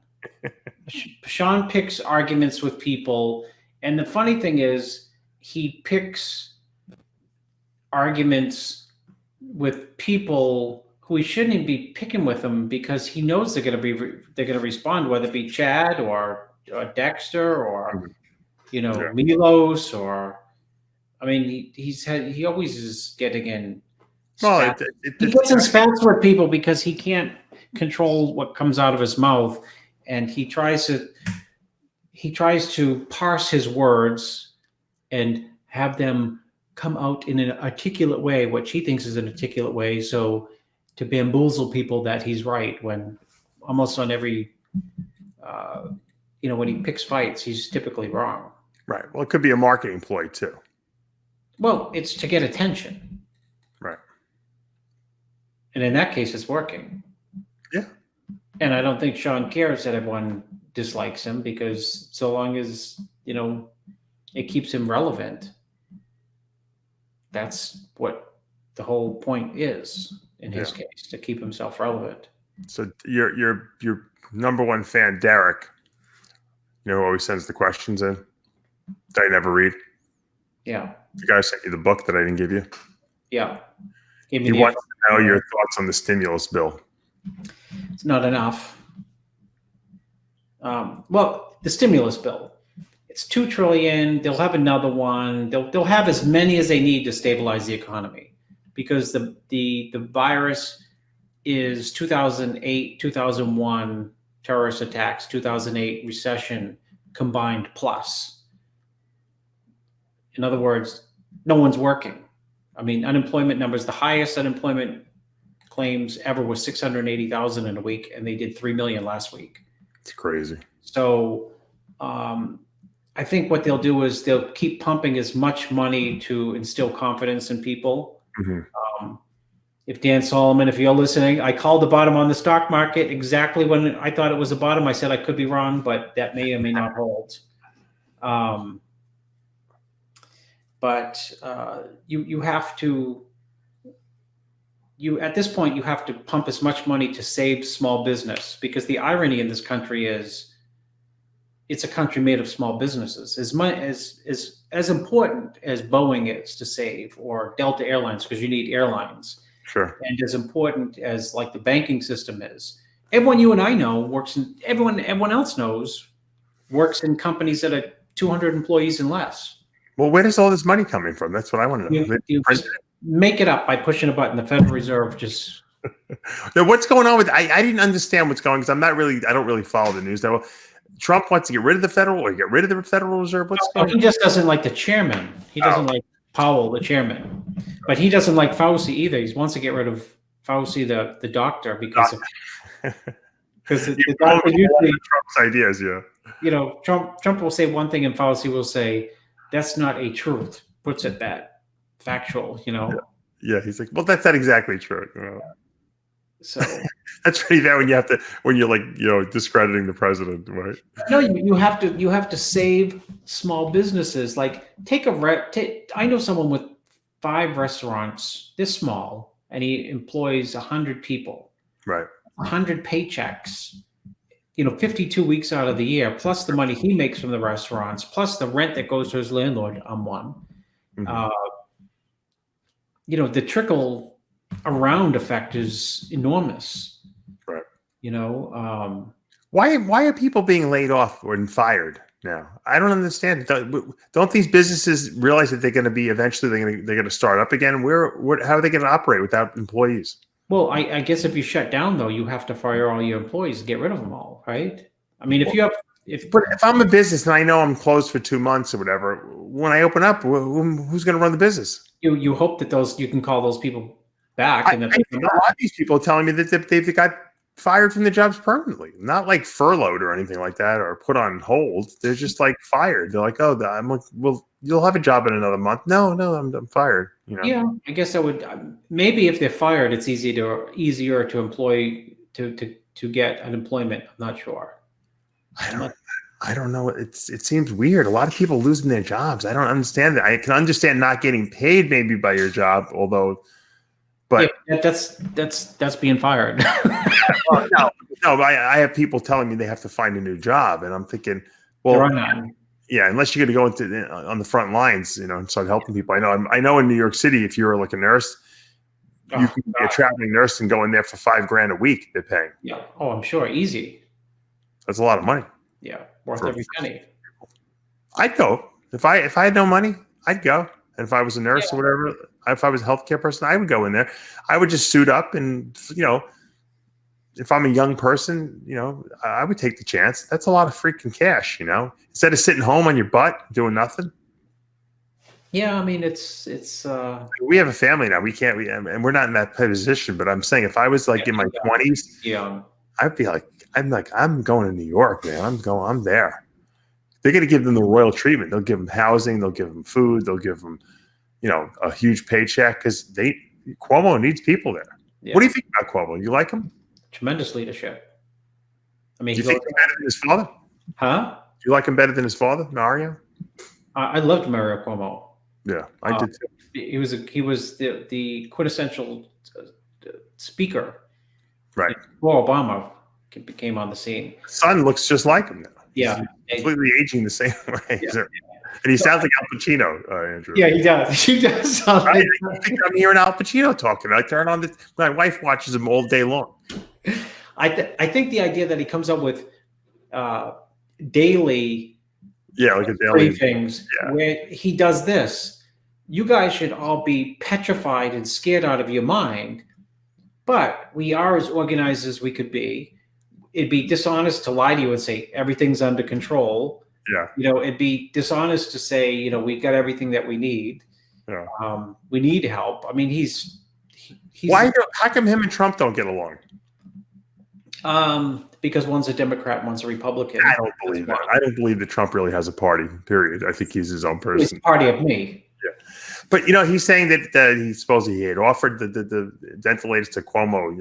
Shawn picks arguments with people, and the funny thing is, he picks arguments with people who he shouldn't even be picking with him, because he knows they're going to respond, whether it be Chad or Dexter or Milos or. I mean, he always is getting in. Well, he gets in spats with people because he can't control what comes out of his mouth, and he tries to parse his words and have them come out in an articulate way, which he thinks is an articulate way, so to bamboozle people that he's right, when almost on every, when he picks fights, he's typically wrong. Right. Well, it could be a marketing ploy too. Well, it's to get attention. Right. And in that case, it's working. Yeah. And I don't think Shawn cares that everyone dislikes him, because so long as, it keeps him relevant, that's what the whole point is in his case, to keep himself relevant. So your number one fan, Derek, who always sends the questions in that I never read. Yeah. The guy sent you the book that I didn't give you. Yeah. He wants to know your thoughts on the stimulus bill. It's not enough. Well, the stimulus bill. It's $2 trillion. They'll have another one. They'll have as many as they need to stabilize the economy, because the virus is 2008, 2001 terrorist attacks, 2008 recession combined plus. In other words, no one's working. I mean, unemployment numbers, the highest unemployment claims ever was 680,000 in a week, and they did 3 million last week. It's crazy. So I think what they'll do is they'll keep pumping as much money to instill confidence in people. If Dan Solomon, if you're listening, I called the bottom on the stock market exactly when I thought it was a bottom. I said I could be wrong, but that may or may not hold. But you have to, at this point, you have to pump as much money to save small business, because the irony in this country is it's a country made of small businesses. As important as Boeing is to save, or Delta Airlines, because you need airlines. Sure. And as important as like the banking system is, everyone you and I know works in, everyone else knows works in companies that are 200 employees and less. Well, where does all this money coming from? That's what I want to know. You just make it up by pushing a button. The Federal Reserve just. Now, what's going on with? I didn't understand what's going, because I don't really follow the news that well. Trump wants to get rid of the Federal Reserve. What's going on? He just doesn't like the chairman. He doesn't like Powell, the chairman, but he doesn't like Fauci either. He wants to get rid of Fauci, the doctor, because the doctor usually Trump's ideas. Yeah, you know, Trump will say one thing and Fauci will say that's not a truth. Puts it that factual, you know. Yeah, he's like, well, that's not exactly true. You know? So that's pretty bad when you're like, you know, discrediting the president, right? No, you have to save small businesses. Like I know someone with 5 restaurants this small, and he employs 100 people. Right. 100 paychecks. 52 weeks out of the year, plus the money he makes from the restaurants, plus the rent that goes to his landlord. I'm one. Mm-hmm. The trickle around effect is enormous. Right. Why are people being laid off or fired now? I don't understand. Don't these businesses realize that they're going to be eventually they're going to start up again? How are they going to operate without employees? Well, I guess if you shut down, though, you have to fire all your employees, get rid of them all, right? I mean, but if I'm a business and I know I'm closed for 2 months or whatever, when I open up, who's going to run the business? You hope that you can call those people back. And a lot of these people are telling me that they've got fired from the jobs permanently, not like furloughed or anything like that, or put on hold. They're just like fired. They're like, oh, I'm like, well, you'll have a job in another month. No, I'm fired. Yeah, I guess I would. Maybe if they're fired, it's easier to employ to get unemployment. I'm not sure. I don't know. It seems weird. A lot of people losing their jobs. I don't understand that. I can understand not getting paid maybe by your job, although. But yeah, that's being fired. no. I have people telling me they have to find a new job, and I'm thinking, well, yeah, unless you're going to go on the front lines, and start helping people. I know in New York City, if you're like a nurse, you can be a traveling nurse and go in there for $5,000 a week. They're paying. Yeah. Oh, I'm sure. Easy. That's a lot of money. Yeah, worth every penny. I'd go if I had no money. I'd go, and if I was a nurse or whatever. If I was a healthcare person, I would go in there. I would just suit up and, if I'm a young person, I would take the chance. That's a lot of freaking cash, instead of sitting home on your butt doing nothing. Yeah. I mean, it's we have a family now. And we're not in that position, but I'm saying if I was like in my 20s, I'd be like, I'm going to New York, man. I'm there. They're going to give them the royal treatment. They'll give them housing. They'll give them food. They'll give them, a huge paycheck, because Cuomo needs people there. Yeah. What do you think about Cuomo? You like him? Tremendous leadership. I mean, do you think he's better than his father? Huh? Do you like him better than his father, Mario? I loved Mario Cuomo. Yeah, I did too. He was the quintessential speaker. Right. Before Obama came on the scene. His son looks just like him now. Yeah. He's completely aging the same way. Yeah. And he sounds like Al Pacino, Andrew. Yeah, he does. He does. I think I'm hearing Al Pacino talking. I turn on my wife watches him all day long. I think the idea that he comes up with daily like a daily briefings where he does this. You guys should all be petrified and scared out of your mind, but we are as organized as we could be. It'd be dishonest to lie to you and say everything's under control. Yeah. It'd be dishonest to say, we've got everything that we need. Yeah. We need help. I mean, he's how come him and Trump don't get along? Because one's a Democrat, one's a Republican. I don't believe that. I don't believe that Trump really has a party, period. I think he's his own person. He's a party of me. Yeah. But, he's saying that he supposedly he had offered the ventilators to Cuomo.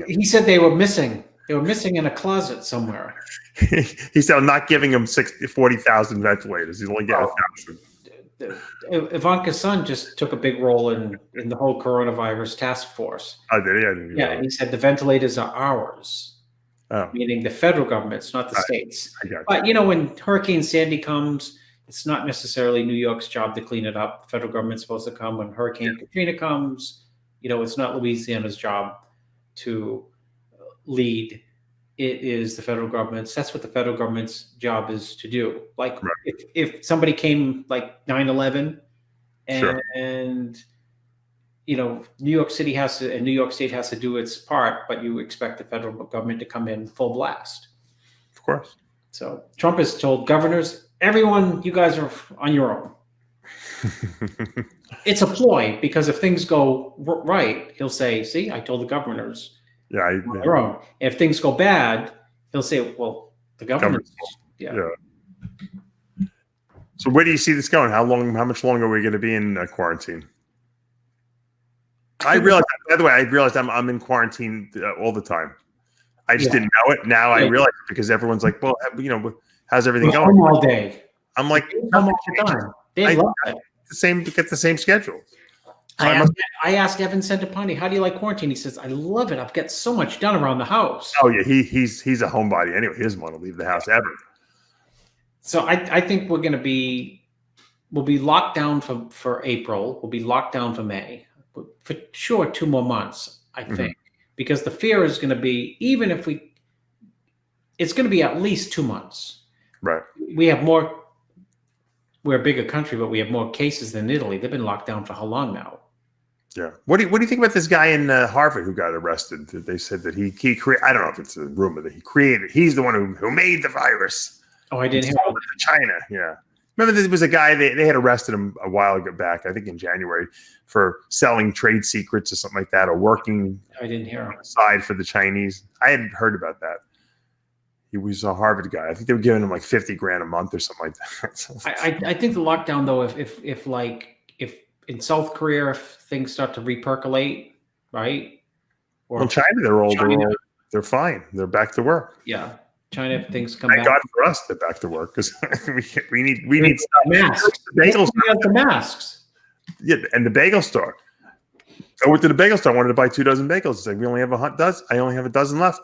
He said they were missing. They were missing in a closet somewhere. He said, I'm not giving him 40,000 ventilators. He's only getting 1,000. Ivanka's son just took a big role in the whole coronavirus task force. Oh, did he? I didn't know. And he said the ventilators are ours, meaning the federal government's, not the states. But, when Hurricane Sandy comes, it's not necessarily New York's job to clean it up. The federal government's supposed to come. When Hurricane Katrina comes, it's not Louisiana's job to lead. It is the federal government's. That's what the federal government's job is to do. Like if somebody came like 9/11 and New York City and New York State has to do its part, but you expect the federal government to come in full blast. Of course. So Trump has told governors, everyone, you guys are on your own. It's a ploy because if things go right, he'll say, see, I told the governors. On their own. If things go bad, he'll say, well, the government. Yeah. So where do you see this going? How much longer are we going to be in quarantine? By the way, I realized I'm in quarantine all the time. I just didn't know it. Now I realize it because everyone's like, well, how's everything going? Home all day. I'm like, all the time. They love it. Get the same schedule. I asked Evan Centopani, how do you like quarantine? He says, I love it. I've got so much done around the house. Oh yeah, he's a homebody anyway. He doesn't want to leave the house ever. So I think we'll be locked down for April. We'll be locked down for May. For sure, 2 more months, I think. Because the fear is going to be, it's going to be at least 2 months. Right. We're a bigger country, but we have more cases than Italy. They've been locked down for how long now? Yeah. What do you think about this guy in Harvard who got arrested? They said that he created. I don't know if it's a rumor that he created. He's the one who made the virus. Oh, I didn't hear it to China. Yeah. Remember, there was a guy they had arrested him a while ago back. I think in January for selling trade secrets or something like that, or working. I didn't hear on the side for the Chinese. I hadn't heard about that. He was a Harvard guy. I think they were giving him like $50,000 a month or something like that. I think the lockdown though, if in South Korea, if things start to repercolate, right? Or China, they're fine. They're back to work. Yeah, China, if things come back. Thank God for us, they're back to work because we need masks. The masks. Yeah, and the bagel store. I went to the bagel store. I wanted to buy 2 dozen bagels. It's like we only have a dozen. I only have a dozen left.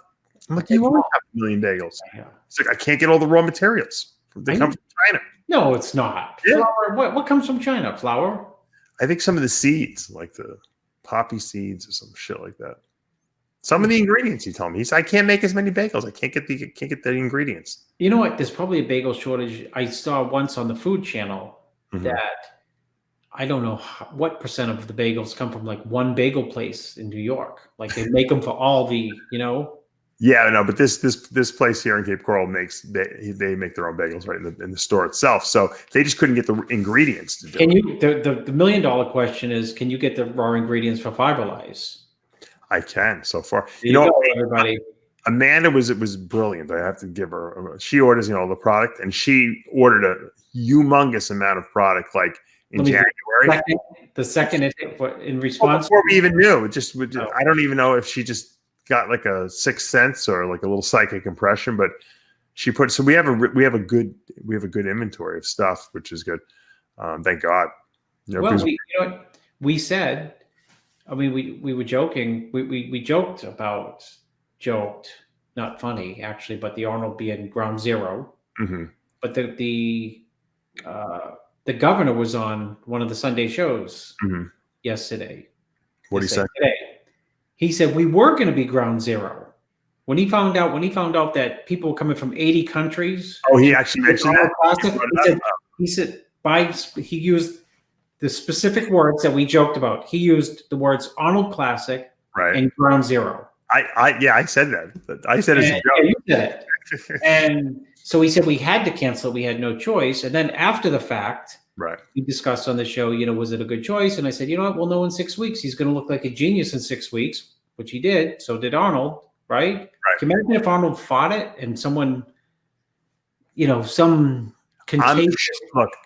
I'm like, you only have 1 million bagels. Yeah. It's like I can't get all the raw materials. They come from China. No, it's not. Yeah. Flour. What comes from China? Flour? I think some of the seeds, like the poppy seeds or some shit like that. Some of the ingredients, he told me. He said, I can't make as many bagels. I can't get the ingredients. You know what? There's probably a bagel shortage. I saw once on the Food Channel that I don't know what percent of the bagels come from like one bagel place in New York. Like they make them for all the, Yeah, no, but this place here in Cape Coral they make their own bagels right in the store itself. So they just couldn't get the ingredients to do it. The $1 million question is, can you get the raw ingredients for Fiberlize? I can so far. Everybody. Amanda was brilliant. I have to give her. She orders the product, and she ordered a humongous amount of product like in January. The second in response before we even knew. I don't even know if she just got like a sixth sense or like a little psychic impression, but she put. So we have a good inventory of stuff, which is good. Thank God. We said. I mean, we were joking. We joked, not funny actually, but the Arnold being ground zero. Mm-hmm. But the governor was on one of the Sunday shows yesterday. What did he say? Today. He said we were going to be ground zero. when he found out that people were coming from 80 countries. Oh, he actually mentioned that. Classic, he said he used the specific words that we joked about. He used the words Arnold Classic and Ground Zero. I said that. I said it's a joke. Yeah, you said it. And so he said we had to cancel it. We had no choice. And then after the fact, we discussed on the show, was it a good choice? And I said, you know what? We'll know in 6 weeks. He's going to look like a genius in 6 weeks, which he did. So did Arnold, right? Can you imagine if Arnold fought it and someone, some contagious.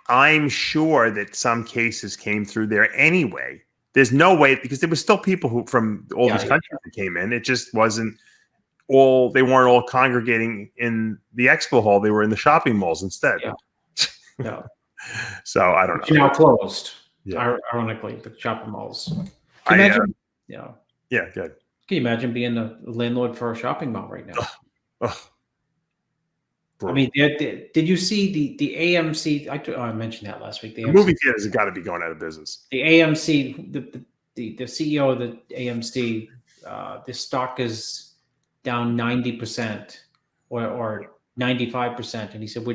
I'm sure that some cases came through there anyway. There's no way, because there were still people who from all these countries that came in. It just wasn't all, they weren't all congregating in the expo hall. They were in the shopping malls instead. Yeah. So I don't know. Which are now closed. Ironically, the shopping malls. Can you imagine? Yeah, good. Can you imagine being a landlord for a shopping mall right now? I mean, did you see the AMC? I mentioned that last week. The movie theaters have got to be going out of business. The AMC, the CEO of the AMC, the stock is down 90% or 95%, and he said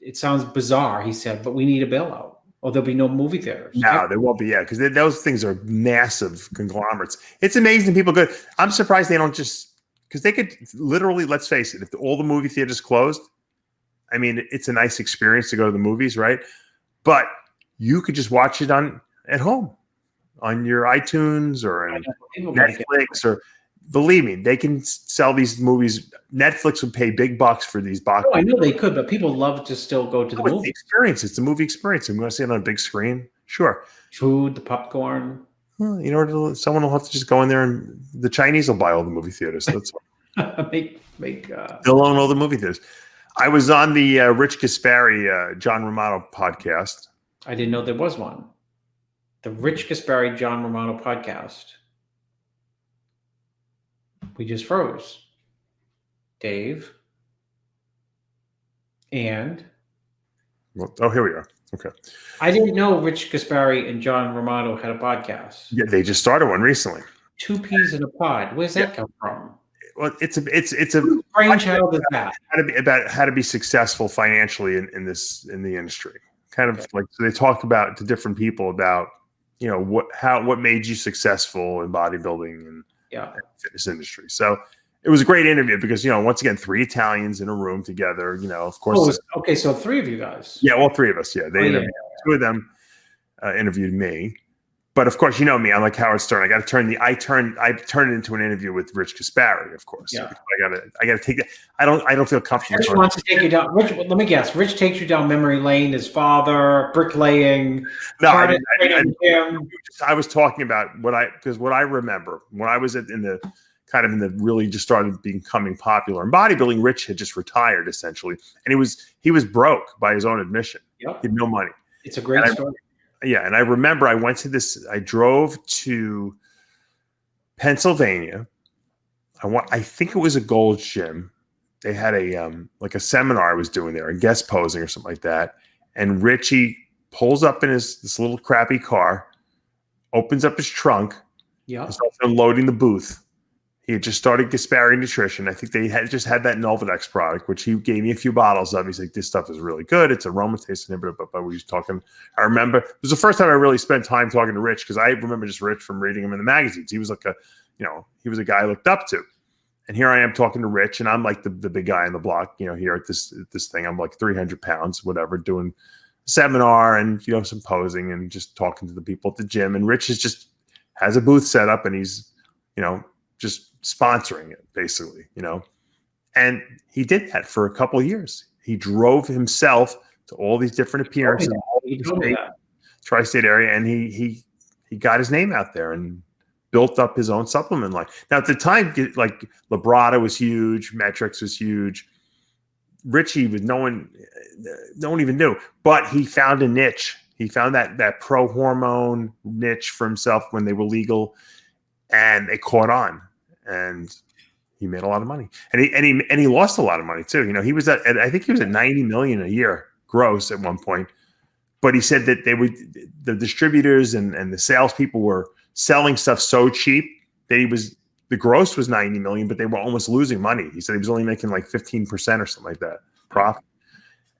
it sounds bizarre. He said, but we need a bailout, or there'll be no movie theaters. No, there won't be. Yeah, because those things are massive conglomerates. It's amazing people go. I'm surprised they don't because they could literally. Let's face it. If all the movie theaters closed. I mean, it's a nice experience to go to the movies, right? But you could just watch it at home on your iTunes or Netflix, or believe me, they can sell these movies. Netflix would pay big bucks for these box. Oh, I know they could, but people love to still go to the movie. It's the experience. It's the movie experience. I'm going to see it on a big screen. Sure. Food, the popcorn. Well, someone will have to just go in there, and the Chinese will buy all the movie theaters. So that's they'll own all the movie theaters. I was on the Rich Gaspari, John Romano podcast. I didn't know there was one. The Rich Gaspari, John Romano podcast. We just froze. Dave. And? Here we are. Okay. I didn't know Rich Gaspari and John Romano had a podcast. Yeah, they just started one recently. 2 peas in a pod. Where's that come from? Well, it's a brainchild of that. How to be successful financially in the industry. Kind of like, so they talk about to different people about what made you successful in bodybuilding and fitness industry. So it was a great interview because once again 3 Italians in a room together. Of course. Okay, so 3 of you guys. Yeah, all 3 of us. Yeah, they interviewed 2 of them interviewed me. But of course, me. I'm like Howard Stern. I got to I turned it into an interview with Rich Gaspari, of course. Yeah. I got to take that. I don't feel comfortable. Rich wants to take you down. Rich, let me guess. Rich takes you down memory lane. His father, bricklaying. No, I was talking about what I remember when I was in the really just started becoming popular in bodybuilding. Rich had just retired essentially, and he was broke by his own admission. Yep. He had no money. It's a great story. Yeah, and I remember I went to this. I drove to Pennsylvania. I think it was a Gold's Gym. They had a seminar I was doing there, a guest posing or something like that. And Richie pulls up in this little crappy car, opens up his trunk, and starts unloading the booth. He had just started Gaspari Nutrition. I think they had that Nolvadex product, which he gave me a few bottles of. He's like, this stuff is really good. It's aromatase inhibitor. But we was talking. I remember it was the first time I really spent time talking to Rich because I remember just Rich from reading him in the magazines. He was like he was a guy I looked up to. And here I am talking to Rich, and I'm like the big guy on the block, here at this thing. I'm like 300 pounds, whatever, doing a seminar and some posing and just talking to the people at the gym. And Rich has a booth set up, and he's just sponsoring it basically, and he did that for a couple of years. He drove himself to all these different appearances in all the tri-state area, and he got his name out there and built up his own supplement line. Now at the time, like Labrada was huge, Metrics was huge. Richie was no one even knew, but he found a niche. He found that pro hormone niche for himself when they were legal, and it caught on. And he made a lot of money, and he lost a lot of money too. He was I think he was at 90 million a year gross at one point. But he said that the distributors and the salespeople were selling stuff so cheap that he was the gross was 90 million, but they were almost losing money. He said he was only making like 15% or something like that profit.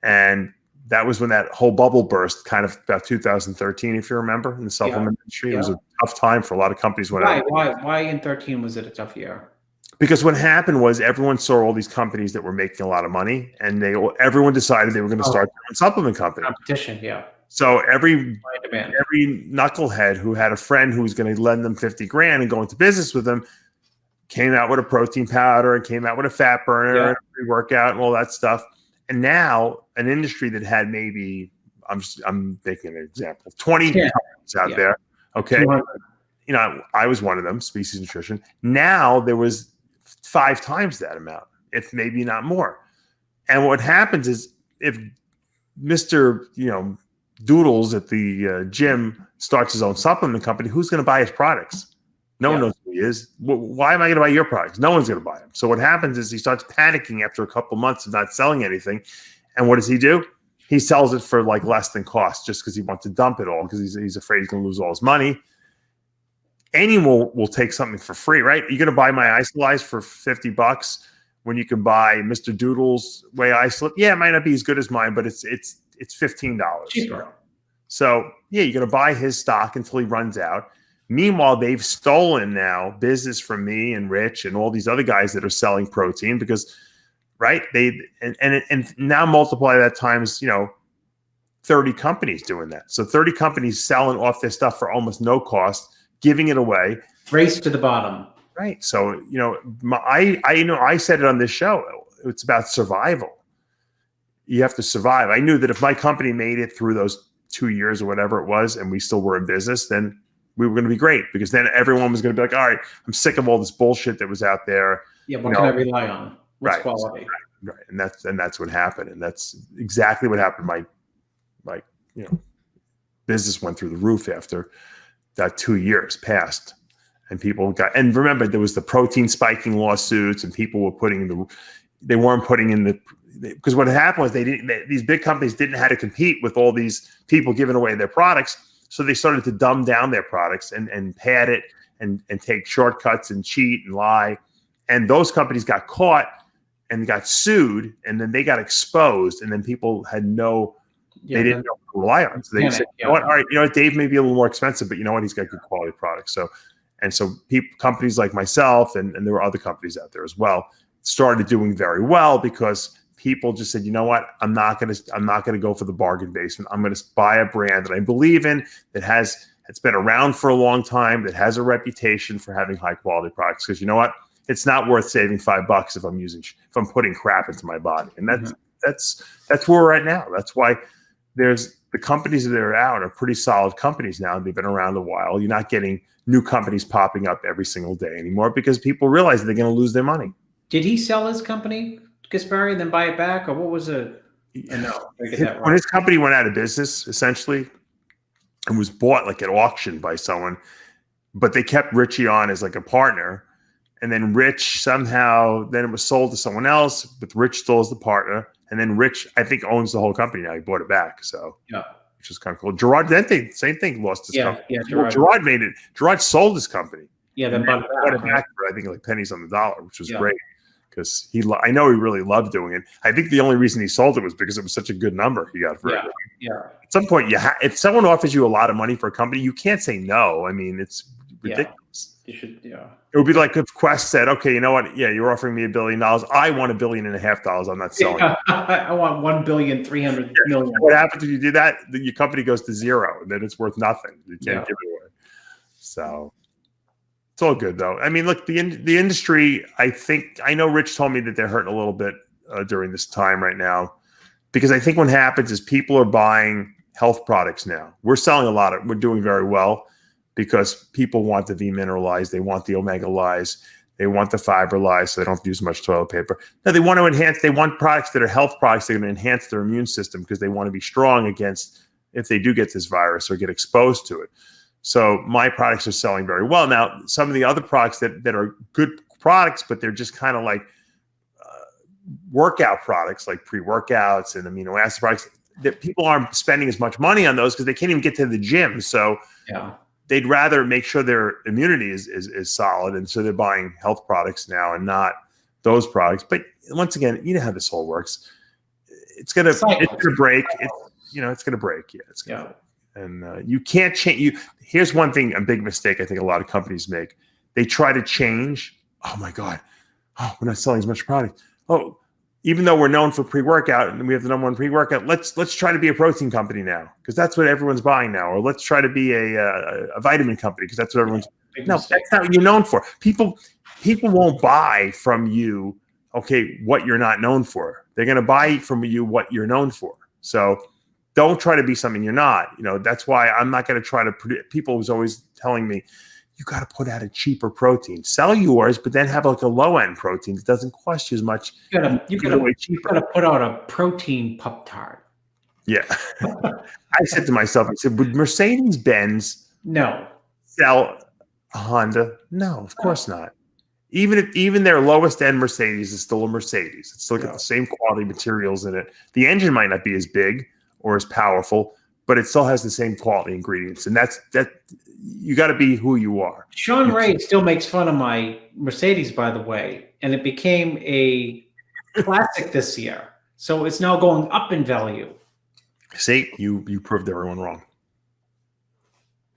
And that was when that whole bubble burst, kind of about 2013, if you remember, in the supplement industry. It was a tough time for a lot of companies. Why in 13 was it a tough year? Because what happened was everyone saw all these companies that were making a lot of money, and everyone decided they were going to start their own supplement company. Competition, yeah. So every knucklehead who had a friend who was going to lend them 50 grand and go into business with them came out with a protein powder and came out with a fat burner and a pre-workout and all that stuff. And now an industry that had maybe, I'm making an example, 20 companies out there. Okay. 200. You know, I was one of them, Species Nutrition. Now there was 5 times that amount, if maybe not more. And what happens is if Mr. Doodles at the gym starts his own supplement company, who's going to buy his products? No one knows who he is. Why am I going to buy your products? No one's going to buy them. So what happens is he starts panicking after a couple months of not selling anything. And what does he do? He sells it for like less than cost just because he wants to dump it all because he's afraid he's going to lose all his money. Anyone will take something for free, right? You're going to buy my Isolyze for $50 when you can buy Mr. Doodle's Whey Isolate. Yeah, it might not be as good as mine, but it's $15. Cheaper. So yeah, you're going to buy his stock until he runs out. Meanwhile, they've stolen now business from me and Rich and all these other guys that are selling protein because, right? And now multiply that times 30 companies doing that. So 30 companies selling off their stuff for almost no cost, giving it away. Race to the bottom. Right. So I said it on this show. It's about survival. You have to survive. I knew that if my company made it through those 2 years or whatever it was, and we still were in business, then we were going to be great because then everyone was going to be like, all right, I'm sick of all this bullshit that was out there. Yeah, what can I rely on? What's quality? Right. And that's what happened. And that's exactly what happened. My business went through the roof after that 2 years passed. And people and remember there was the protein spiking lawsuits and people were they weren't putting in because what happened was these big companies didn't know how to compete with all these people giving away their products. So they started to dumb down their products and pad it and take shortcuts and cheat and lie. And those companies got caught and got sued, and then they got exposed, and then people had they didn't know who to rely on. So they said, you know what, all right, Dave may be a little more expensive, but you know what, he's got good quality products. So companies like myself, and there were other companies out there as well, started doing very well because people just said, you know what, I'm not gonna go for the bargain basement. I'm gonna buy a brand that I believe in, it's been around for a long time, that has a reputation for having high quality products. Because you know what, it's not worth saving $5 if I'm putting crap into my body. And that's where we're at now. That's why there's the companies that are out are pretty solid companies now. They've been around a while. You're not getting new companies popping up every single day anymore because people realize they're going to lose their money. Did he sell his company, Gaspari, and then buy it back, or what was it? No, when his company went out of business, essentially, and was bought like at auction by someone, but they kept Richie on as like a partner, and then Rich somehow then it was sold to someone else, but Rich still is the partner, and then Rich I think owns the whole company now. He bought it back, so which is kind of cool. Gerard, same thing, lost his company. Yeah, Gerard made it. Gerard sold his company. Yeah, then bought it back for I think like pennies on the dollar, which was great. Because I know he really loved doing it. I think the only reason he sold it was because it was such a good number he got for it. Yeah. At some point, if someone offers you a lot of money for a company, you can't say no. I mean, it's ridiculous. You should. Yeah. It would be like if Quest said, "Okay, you know what? Yeah, you're offering me $1 billion. I want $1.5 billion. I'm not selling. I want $1,300,000,000. What happens if you do that? Your company goes to zero, and then it's worth nothing. You can't give it away. So. It's all good though. I mean, look, the industry, I know Rich told me that they're hurting a little bit during this time right now, because I think what happens is people are buying health products now. We're selling we're doing very well because people want the V-Mineralize, they want the Omega-Lyze, they want the Fiber-Lyze, so they don't have to use much toilet paper. No, they want products that are health products that are going to enhance their immune system because they want to be strong against if they do get this virus or get exposed to it. So my products are selling very well. Now, some of the other products that are good products, but they're just kind of like workout products, like pre-workouts and amino acid products, that people aren't spending as much money on those because they can't even get to the gym. So they'd rather make sure their immunity is solid, and so they're buying health products now and not those products. But once again, you know how this whole works. It's gonna break. It's gonna break. Yeah, it's gonna. Yeah. And you can't change. Here's one thing, a big mistake I think a lot of companies make. They try to change. Oh my God. Oh, we're not selling as much product. Oh, even though we're known for pre-workout and we have the #1 pre-workout, let's try to be a protein company now because that's what everyone's buying now. Or let's try to be a vitamin company because that's what everyone's. No, that's not what you're known for. People won't buy from you. Okay, what you're not known for. They're going to buy from you what you're known for. So don't try to be something you're not. That's why I'm not going to try to. People was always telling me, you got to put out a cheaper protein. Sell yours, but then have like a low-end protein that doesn't cost you as much. You got to put out a protein Pop-Tart. Yeah. I said to myself, would Mercedes-Benz sell a Honda? No, of course not. Even their lowest end Mercedes is still a Mercedes. It's still got the same quality materials in it. The engine might not be as big or as powerful, but it still has the same quality ingredients. And that you got to be who you are. Shawn Ray still makes fun of my Mercedes, by the way, and it became a classic this year. So it's now going up in value. See, you proved everyone wrong.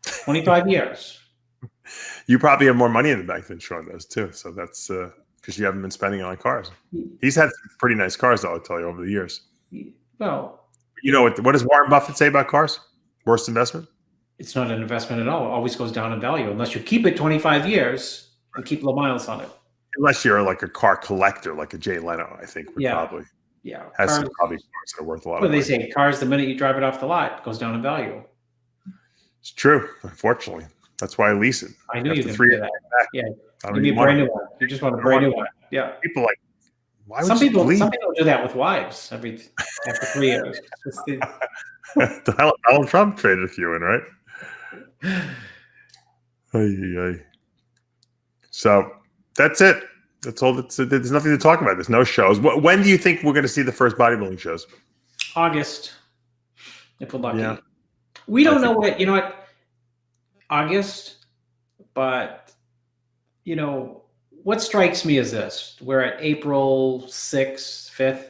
25 years. You probably have more money in the bank than Shawn does too. So that's because you haven't been spending it on cars. He's had some pretty nice cars, though, I'll tell you, over the years. Well, what does Warren Buffett say about cars? Worst investment? It's not an investment at all. It always goes down in value unless you keep it 25 years and keep the miles on it. Unless you're like a car collector, like a Jay Leno, I think would probably has some probably cars that are worth a lot. Well, they say cars, the minute you drive it off the lot, it goes down in value. It's true, unfortunately. That's why I lease it. I knew you were going to do that. Yeah, give me a brand new one. You just want a brand new one. Yeah. People like, why would some people do that with wives after 3 years. Donald Trump traded a few in, right? So that's it. That's all. There's nothing to talk about. There's no shows. When do you think we're going to see the first bodybuilding shows? August, if we're lucky. Yeah. We don't know what. You know what? August, but what strikes me is this: we're at April 6th, 5th.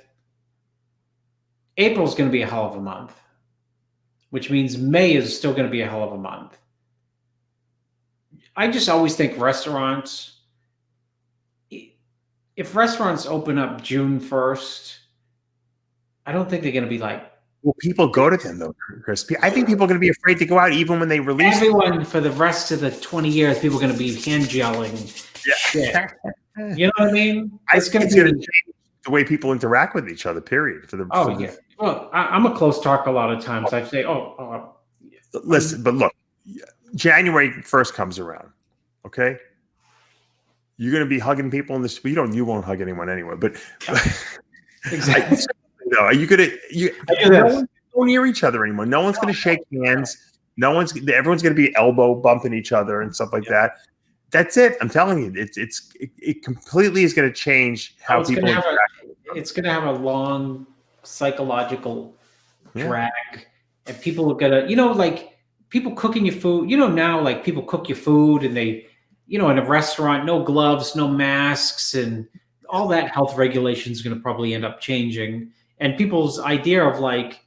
April's going to be a hell of a month, which means May is still going to be a hell of a month. I just always think restaurants, if restaurants open up June 1st, I don't think they're going to be like. Well, people go to them though, Chris. I think people are going to be afraid to go out even when they release. Everyone for the rest of the 20 years, people are going to be hand gelling. Shit. You know what I mean? It's going to change the way people interact with each other. Period. Yeah. Well, I'm a close talker a lot of times. I say, listen, but look, January 1st comes around. Okay, you're going to be hugging people in the street. You won't hug anyone anyway. But exactly. No, are you gonna? No one's going near each other anymore. No one's gonna shake hands. Everyone's gonna be elbow bumping each other and stuff like that. That's it. I'm telling you, it completely is gonna change how people interact. It's gonna have a long psychological drag, and people are gonna, like people cooking your food. Now like people cook your food, and they, in a restaurant, no gloves, no masks, and all that health regulation is gonna probably end up changing. And people's idea of like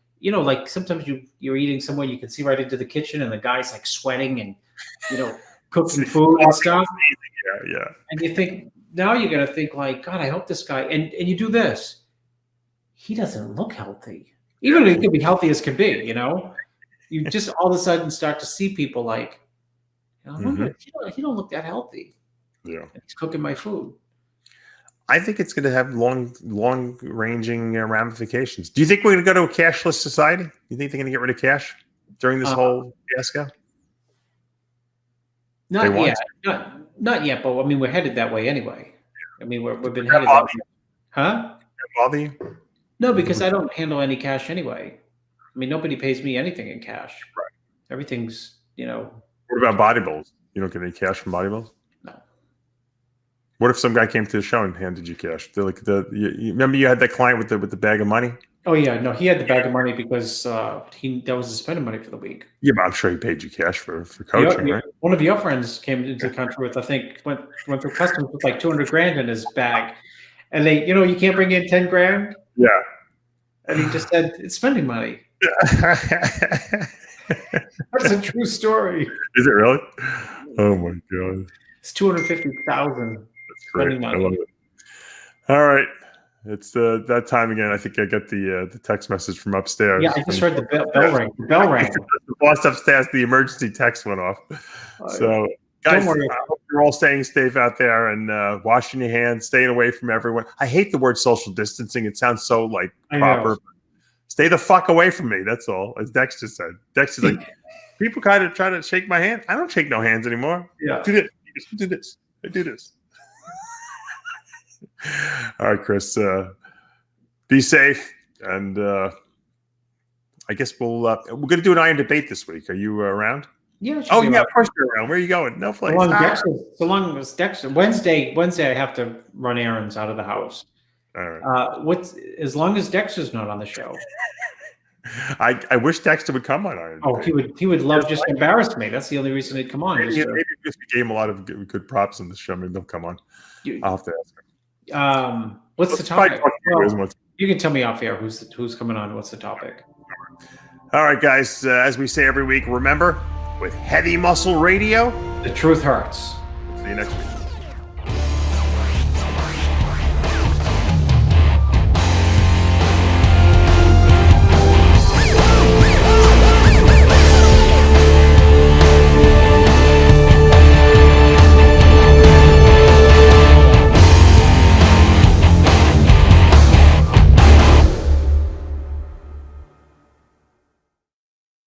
sometimes you're eating somewhere, you can see right into the kitchen and the guy's like sweating and, cooking food and stuff. Yeah. And you think, now you're going to think like, God, I hope this guy, and you do this. He doesn't look healthy. Even if he could be healthy as can be, you just all of a sudden start to see people like, he don't look that healthy. Yeah. He's cooking my food. I think it's going to have long-ranging ramifications. Do you think we're going to go to a cashless society? Do you think they're going to get rid of cash during this whole fiasco? Not yet. Not yet, but I mean, we're headed that way anyway. I mean, we've been headed that way. Huh? Does that bother you? No, because I don't handle any cash anyway. I mean, nobody pays me anything in cash. Right. Everything's, What about bodybuilders? You don't get any cash from bodybuilders? No. What if some guy came to the show and handed you cash? You remember you had that client with the bag of money? Oh yeah, no, he had the bag of money because that was his spending money for the week. Yeah, but I'm sure he paid you cash for coaching, right? One of your friends came into the country with, I think, went through customs with like 200 grand in his bag, and they, you can't bring in 10 grand. Yeah. And he just said it's spending money. That's a true story. Is it really? Oh my god. It's 250,000. That's great. I love it. All right. It's that time again. I think I got the text message from upstairs. Yeah, I just heard the bell ring. The bell rang. The boss upstairs, the emergency text went off. So, guys, I hope you're all staying safe out there and washing your hands, staying away from everyone. I hate the word social distancing. It sounds so like proper. Stay the fuck away from me. That's all. As Dexter said. Dexter's like, people kind of try to shake my hand. I don't shake no hands anymore. Yeah. Do this. Do this. I do this. All right, Chris. Be safe, and I guess we're going to do an iron debate this week. Are you around? Yeah. Oh yeah, of course you're around. Where are you going? No place. So long as Dexter. Wednesday, I have to run errands out of the house. All right. As long as Dexter's not on the show. I wish Dexter would come on Iron. Oh, he would love just to embarrass me. That's the only reason he'd come on. Maybe because we gave him a lot of good props on the show. Maybe they'll come on. I'll have to ask him. What's the topic? Well, you can tell me off air who's coming on. What's the topic? All right, guys. As we say every week, remember, with Heavy Muscle Radio, the truth hurts. See you next week.